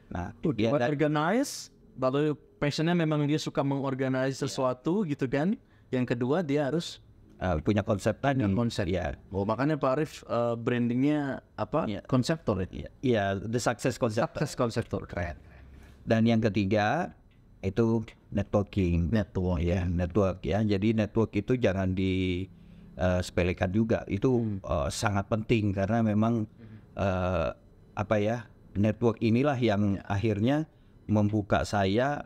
Nah, dia organize, lalu passionnya memang dia suka mengorganize sesuatu gitu kan. Yang kedua dia harus punya konsep tadi. Konsep. Ya. Oh, makanya Pak Arif brandingnya apa? Konseptor itu. Iya, the success conceptor. Success conceptor, keren. Dan yang ketiga itu networking. Network ya. Jadi network itu jangan disepelekan juga. Itu sangat penting karena memang network inilah yang akhirnya membuka saya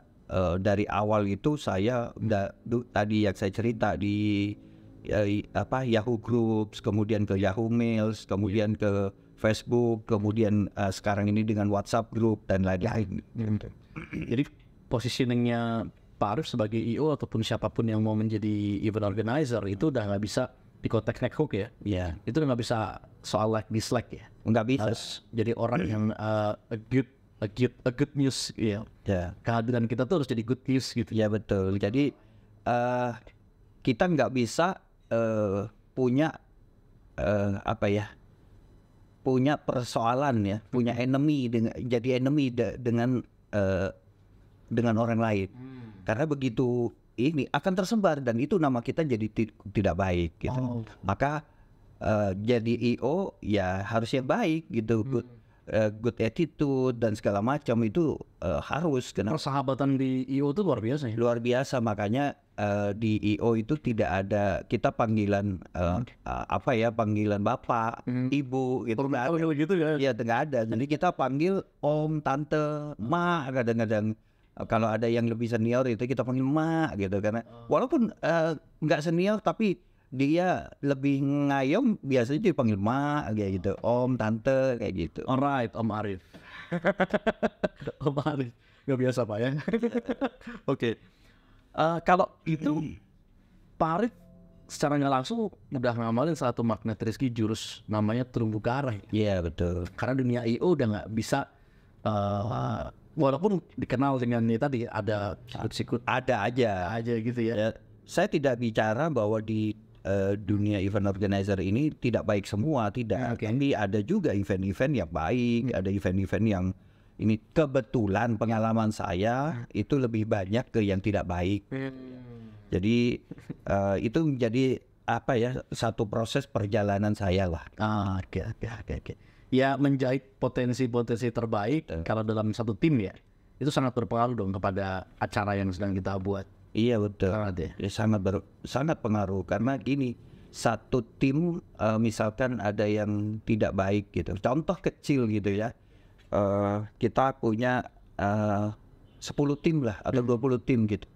dari awal itu. Saya tadi yang saya cerita di Yahoo Groups, kemudian ke Yahoo Mails, kemudian ke Facebook, kemudian sekarang ini dengan WhatsApp Group dan lain-lain. Jadi positioningnya Pak Arif sebagai IO ataupun siapapun yang mau menjadi event organizer itu udah nggak bisa di konteks network ya. Iya. Itu nggak bisa soal like dislike ya. Nggak bisa. Harus jadi orang yang a good a good news ya. Ya. Kehadiran kita tuh harus jadi good news gitu. Ya betul. Jadi kita nggak bisa punya punya persoalan ya, punya enemy jadi enemy dengan orang lain. Karena begitu ini akan tersebar dan itu nama kita jadi tidak baik gitu. Maka jadi IO ya harus yang baik gitu. Good attitude dan segala macam itu harus. Karena persahabatan di IO itu luar biasa ya. Luar biasa, makanya di IO itu tidak ada kita panggilan panggilan bapak, ibu gitu. Gitu ya. Iya, nggak ada. Jadi kita panggil om, tante, ma, kadang-kadang kalau ada yang lebih senior itu kita panggil ma gitu, karena walaupun nggak senior tapi dia lebih ngayom, biasanya dipanggil ma kayak gitu, om, tante kayak gitu. Alright, Om Arif. Om Arif, nggak biasa Pak ya. Oke. Kalau itu Pak Arif secara nggak langsung udah ngamalin satu magnet rezeki jurus namanya terumbu karang. Iya betul. Karena dunia IO udah nggak bisa walaupun dikenal dengan ini tadi ada sikut-sikut Ada aja gitu ya. Saya tidak bicara bahwa di dunia event organizer ini tidak baik semua, tidak. Tapi ada juga event-event yang baik, ada event-event yang ini kebetulan pengalaman saya itu lebih banyak ke yang tidak baik. Jadi itu menjadi satu proses perjalanan saya lah. Oke. Ya menjahit potensi-potensi terbaik kalau dalam satu tim ya. Itu sangat berpengaruh dong kepada acara yang sedang kita buat. Iya betul. Sangat pengaruh karena gini, satu tim misalkan ada yang tidak baik gitu. Contoh kecil gitu ya. Kita punya 10 tim lah atau 20 tim gitu.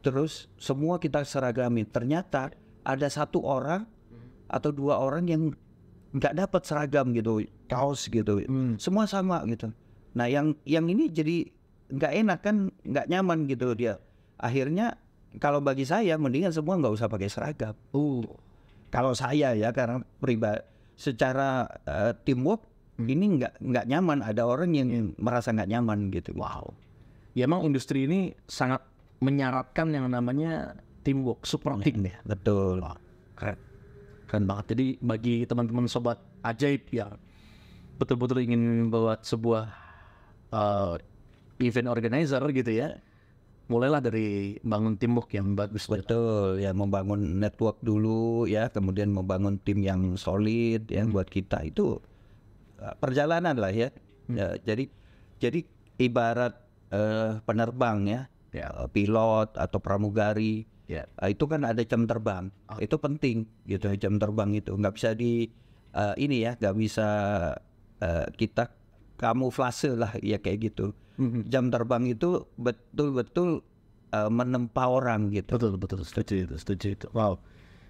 Terus semua kita seragamin. Ternyata ada satu orang atau 2 orang yang nggak dapat seragam gitu, kaos gitu. Semua sama gitu. Nah yang ini jadi nggak enak kan, nggak nyaman gitu dia. Akhirnya kalau bagi saya mendingan semua nggak usah pakai seragam. Kalau saya ya, karena pribadi secara teamwork ini nggak nyaman, ada orang yang merasa nggak nyaman gitu. Wow. Ya emang industri ini sangat menyaratkan yang namanya teamwork, super team ya. Betul. Keren banget. Jadi bagi teman-teman sobat ajaib yang betul-betul ingin membuat sebuah event organizer gitu ya, mulailah dari bangun teamwork yang bagus. Betul, ya membangun network dulu ya, kemudian membangun tim yang solid ya buat kita itu perjalanan lah ya. Jadi ibarat penerbang ya, pilot atau pramugari, itu kan ada jam terbang, itu penting gitu. Jam terbang itu nggak bisa nggak bisa kita kamuflase lah ya kayak gitu. Jam terbang itu betul-betul menempa orang gitu. Betul, setuju itu. Wow.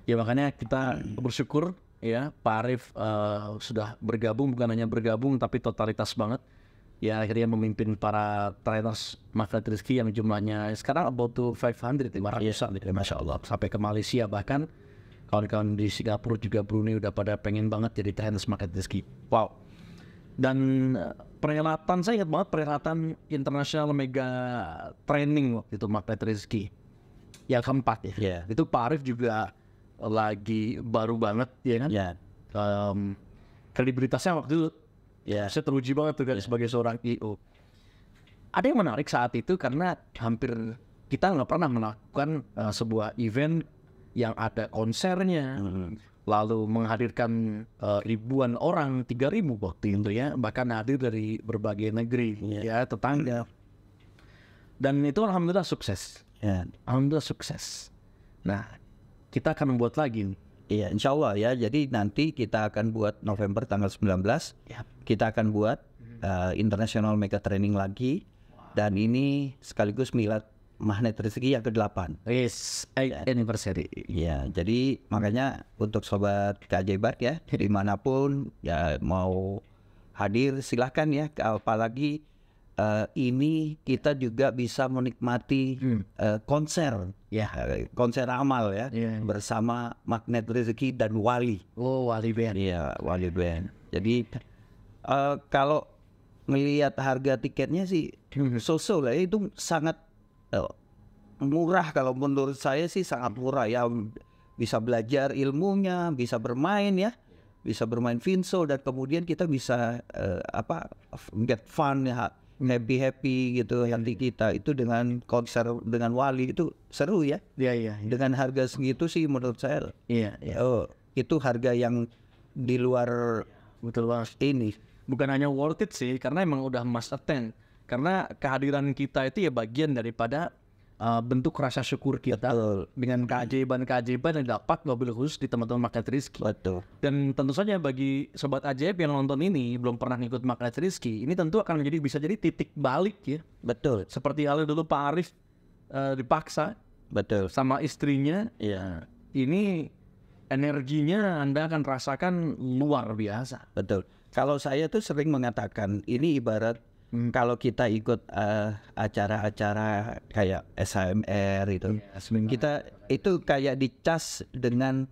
Ya makanya kita bersyukur ya Pak Arif sudah bergabung, bukan hanya bergabung tapi totalitas banget. Ya akhirnya memimpin para trainers magnet rezeki yang jumlahnya sekarang about to 500, 500-an ya, Masya Allah. Sampai ke Malaysia, bahkan kawan-kawan di Singapura juga, Brunei udah pada pengen banget jadi trainers magnet rezeki. Wow. Dan perhelatan, saya ingat banget perhelatan internasional mega training waktu itu magnet rezeki yang keempat ya. Itu Pak Arif juga lagi baru banget ya kan. Kredibilitasnya waktu itu saya teruji banget tuh kan sebagai seorang IO. Ada yang menarik saat itu karena hampir kita nggak pernah melakukan sebuah event yang ada konsernya, lalu menghadirkan ribuan orang, 3.000 waktu itu ya, bahkan hadir dari berbagai negeri ya, tetangga. Dan itu alhamdulillah sukses. Alhamdulillah sukses. Nah, kita akan membuat lagi. Iya, insya Allah ya. Jadi nanti kita akan buat November tanggal 19. Kita akan buat International Mega Training lagi. Dan ini sekaligus milad magnet rezeki yang ke-8. Yes, anniversary. Ya, jadi makanya untuk sobat keajaiban ya, dimanapun ya mau hadir silahkan ya. Apalagi ini kita juga bisa menikmati konser, konser amal ya, bersama magnet rezeki dan Wali. Wali Band. Iya, Wali Band. Jadi kalau ngelihat harga tiketnya sih so-so lah, itu sangat murah. Kalau menurut saya sih sangat murah ya, bisa belajar ilmunya, bisa bermain ya, bisa bermain Vinso, dan kemudian kita bisa get fun ya, happy gitu. Nanti kita itu dengan konser dengan Wali itu seru ya. Iya. Dengan harga segitu sih menurut saya itu harga yang di luar Betul banget. ini. Bukan hanya worth it sih, karena emang udah must attend. Karena kehadiran kita itu ya bagian daripada bentuk rasa syukur kita. Betul. Dengan keajaiban-keajaiban yang dapat mobil khusus di teman-teman Magnet Rizky. Betul. Dan tentu saja bagi sobat ajaib yang nonton ini belum pernah ngikut Magnet Rizky, ini tentu akan bisa jadi titik balik ya. Betul. Seperti halnya dulu Pak Arif dipaksa Betul. sama istrinya. Iya. Ini energinya Anda akan rasakan luar biasa. Betul. Kalau saya tuh sering mengatakan ini ibarat kalau kita ikut acara-acara kayak SHMR itu, kita itu kayak dicas dengan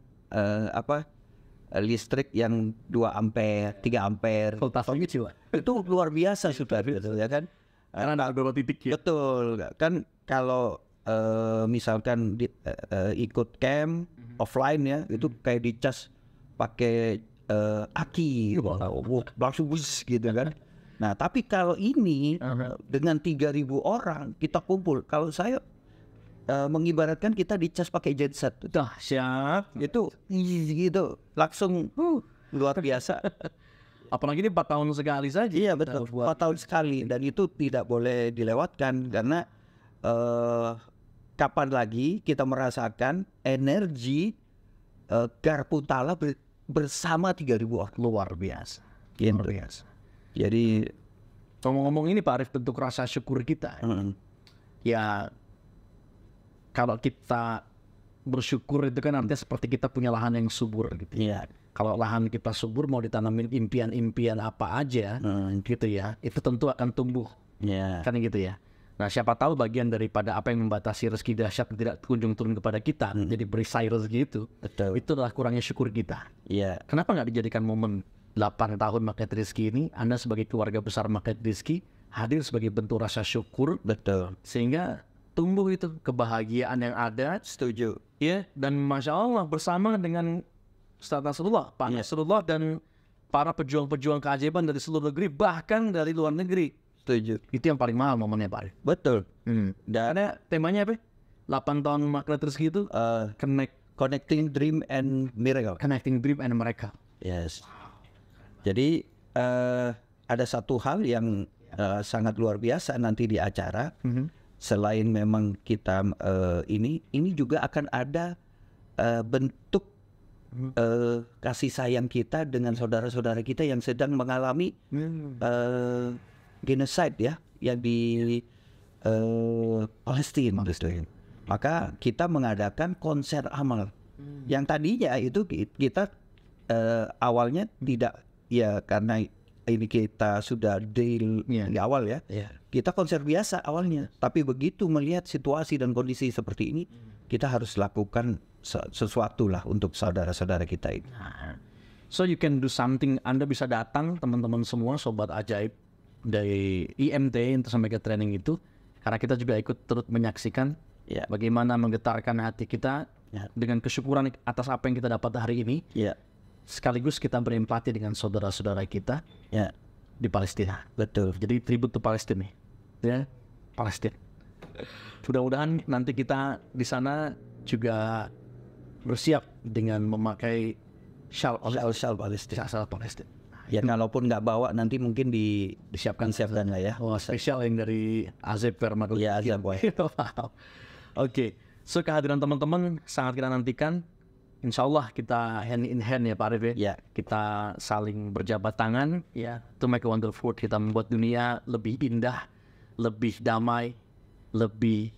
listrik yang 2 ampere, 3 ampere. Voltasenya coba. Itu luar biasa sudah gitu ya kan. Karena ada beberapa titik ya. Betul. Kan kalau misalkan ikut camp offline ya, itu kayak dicas pakai aki, langsung bus gitu kan. Nah, tapi kalau ini dengan 3.000 orang kita kumpul, kalau saya mengibaratkan kita dicas pakai genset. Dahsyat. Itu gitu, langsung luar biasa. Apalagi ini 4 tahun sekali saja. Iya betul, 4 tahun sekali, dan itu tidak boleh dilewatkan karena kapan lagi kita merasakan energi Garpu Tala bersama 3.000 orang. Luar biasa. Gitu. Luar biasa. Jadi ngomong-ngomong ini Pak Arif, bentuk rasa syukur kita. Ya kalau kita bersyukur itu kan artinya seperti kita punya lahan yang subur gitu. Iya. Kalau lahan kita subur, mau ditanamin impian-impian apa aja gitu ya, itu tentu akan tumbuh. Iya. Kan gitu ya. Nah, siapa tahu bagian daripada apa yang membatasi rezeki dahsyat tidak kunjung turun kepada kita, jadi berisai rezeki itu, Betul. itu adalah kurangnya syukur kita. Iya. Kenapa nggak dijadikan momen 8 tahun Magnet Rizky ini, Anda sebagai keluarga besar Magnet Rizky hadir sebagai bentuk rasa syukur, Betul. sehingga tumbuh itu kebahagiaan yang ada, Setuju. ya, dan Masya Allah bersama dengan Ustaz Nasrullah, Pak Nasrullah, dan para pejuang-pejuang keajaiban dari seluruh negeri, bahkan dari luar negeri. Setuju. Itu yang paling mahal momennya Pak Arif. Betul. Dan ada temanya apa? 8 tahun Magnet Rizky itu Connecting Dream and Miracle. Connecting Dream and Mereka. Yes. Jadi ada satu hal yang sangat luar biasa nanti di acara. Selain memang kita ini juga akan ada bentuk kasih sayang kita dengan saudara-saudara kita yang sedang mengalami genocide ya, yang di Palestina. Maka kita mengadakan konser amal. Yang tadinya itu kita awalnya tidak, ya karena ini kita sudah deal di awal ya. Kita konser biasa awalnya, tapi begitu melihat situasi dan kondisi seperti ini, kita harus lakukan sesuatu lah untuk saudara-saudara kita ini. So you can do something. Anda bisa datang, teman-teman semua, sobat ajaib dari IMT untuk sampai ke training itu, karena kita juga ikut turut menyaksikan bagaimana menggetarkan hati kita dengan kesyukuran atas apa yang kita dapat hari ini. Sekaligus kita berempati dengan saudara-saudara kita di Palestina. Betul. Jadi tribut to Palestina, ya, Palestina. Mudah-mudahan nanti kita di sana juga bersiap dengan memakai shawl Palestina. Ya kalaupun nggak bawa, nanti mungkin disiapkan lah ya. Spesial yang dari Azeb Verma. Ya, Azeb boy. Oke, so kehadiran teman-teman sangat kita nantikan. Insya Allah kita hand in hand ya Pak Arif ya. Kita saling berjabat tangan ya, to make a wonderful world. Kita membuat dunia lebih indah, lebih damai, lebih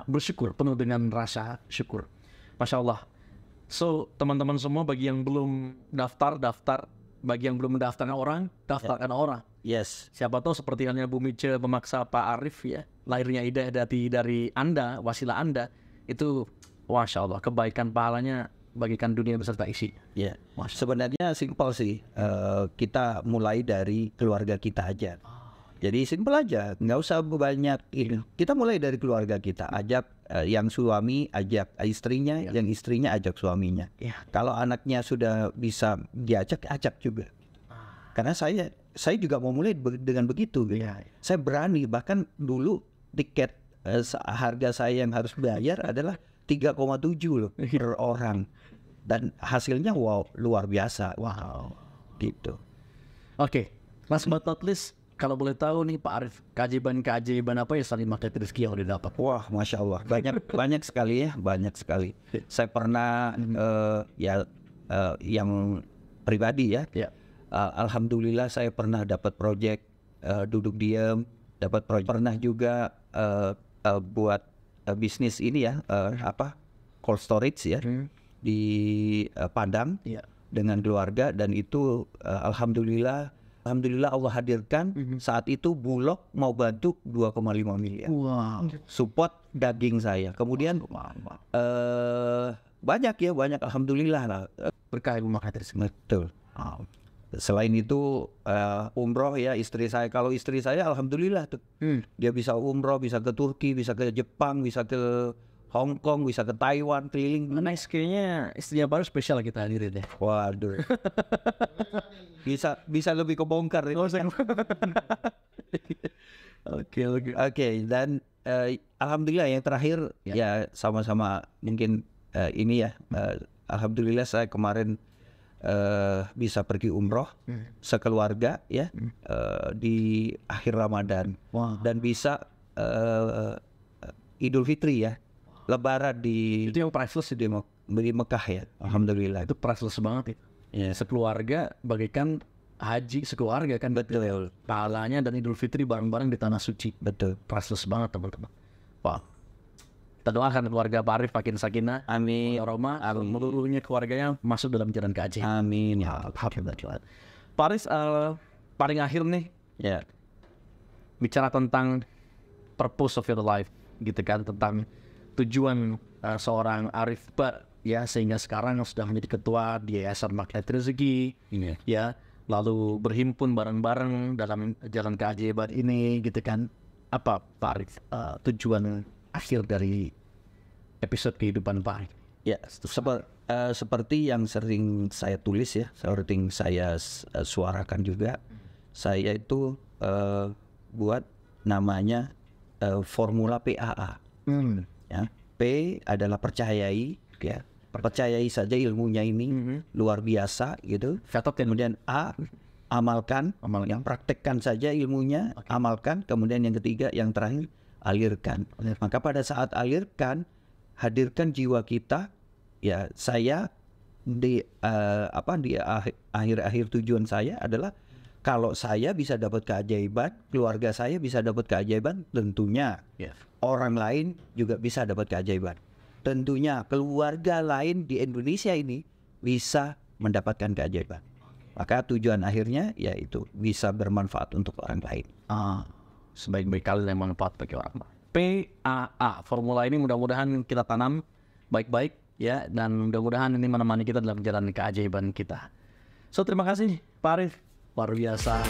bersyukur, penuh dengan rasa syukur. Masya Allah. So teman-teman semua, bagi yang belum daftar, bagi yang belum mendaftarkan orang, daftarkan orang. Yes. Siapa tahu seperti halnya Bu Mice memaksa Pak Arif ya, lahirnya ide dari Anda, wasilah Anda, itu Masya Allah, kebaikan pahalanya bagikan dunia beserta isi. Ya, sebenarnya simpel sih. Kita mulai dari keluarga kita aja. Jadi simpel aja, nggak usah banyak ini. Kita mulai dari keluarga kita, ajak yang suami ajak istrinya, yang istrinya ajak suaminya. Kalau anaknya sudah bisa diajak, ajak juga. Karena saya juga mau mulai dengan begitu. Saya berani, bahkan dulu tiket harga saya yang harus bayar adalah 3,7 loh per orang. Dan hasilnya wow, luar biasa. Wow. Gitu. Oke, last but not least, kalau boleh tahu nih Pak Arief, keajaiban apa ya Sunny Market Rizky yang udah dapat? Wah, masya Allah, banyak sekali ya, banyak sekali. Saya pernah yang pribadi ya. Alhamdulillah saya pernah dapat proyek duduk diam, dapat proyek. Pernah juga buat bisnis ini ya, cold storage ya di Padang dengan keluarga, dan itu alhamdulillah Allah hadirkan. Saat itu Bulog mau bantu 2,5 miliar. Wow. Support daging saya. Kemudian banyak alhamdulillah lah. Berkah Ibu Market Rizky. Betul. Selain itu umroh ya, istri saya. Kalau istri saya alhamdulillah tuh. Dia bisa umroh, bisa ke Turki, bisa ke Jepang, bisa ke Hong Kong, bisa ke Taiwan, keliling. Nice, kayaknya istrinya baru spesial kita hadirin ya. Waduh. bisa lebih kebongkar. Oke, dan alhamdulillah yang terakhir ya sama-sama mungkin ini ya. Alhamdulillah saya kemarin bisa pergi umroh sekeluarga ya di akhir Ramadan. Dan bisa Idul Fitri ya, Lebaran di Itu yang priceless di Mekah ya. Alhamdulillah. Itu priceless banget ya. Sekeluarga bagaikan haji sekeluarga kan. Betul. Pahalanya dan Idul Fitri bareng-bareng di tanah suci. Betul. Priceless banget teman-teman. Wah. Kita doakan keluarga Pak Arief makin sakinah, Amin. Roma, seluruhnya keluarganya masuk dalam jalan keajaiban. Amin ya. Alhamdulillah. Pak Arief, paling akhir nih Ya. bicara tentang purpose of your life gitu kan, tentang tujuan seorang Arief Bar ya, sehingga sekarang sudah menjadi ketua di Yayasan Market Rizky ya, lalu berhimpun bareng-bareng dalam jalan keajaiban ini gitu kan. Apa Pak Arief tujuan akhir dari episode kehidupan Pak Arief? Ya, seperti yang sering saya tulis ya, sering saya suarakan juga. Saya itu buat namanya formula PAA. Ya, P adalah percayai, ya. Percayai saja ilmunya ini luar biasa gitu. Kemudian A, amalkan, yang praktekkan saja ilmunya, amalkan. Kemudian yang ketiga, yang terakhir, alirkan. Maka pada saat alirkan, hadirkan jiwa kita. Ya, saya di akhir tujuan saya adalah kalau saya bisa dapat keajaiban, keluarga saya bisa dapat keajaiban, tentunya orang lain juga bisa dapat keajaiban. Tentunya keluarga lain di Indonesia ini bisa mendapatkan keajaiban. Maka tujuan akhirnya yaitu bisa bermanfaat untuk orang lain. Sebaik-baik kalian yang bermanfaat bagi orang lain. PAA, formula ini mudah-mudahan kita tanam baik-baik ya, dan mudah-mudahan ini menemani kita dalam jalan keajaiban kita. So terima kasih Pak Arief, luar biasa.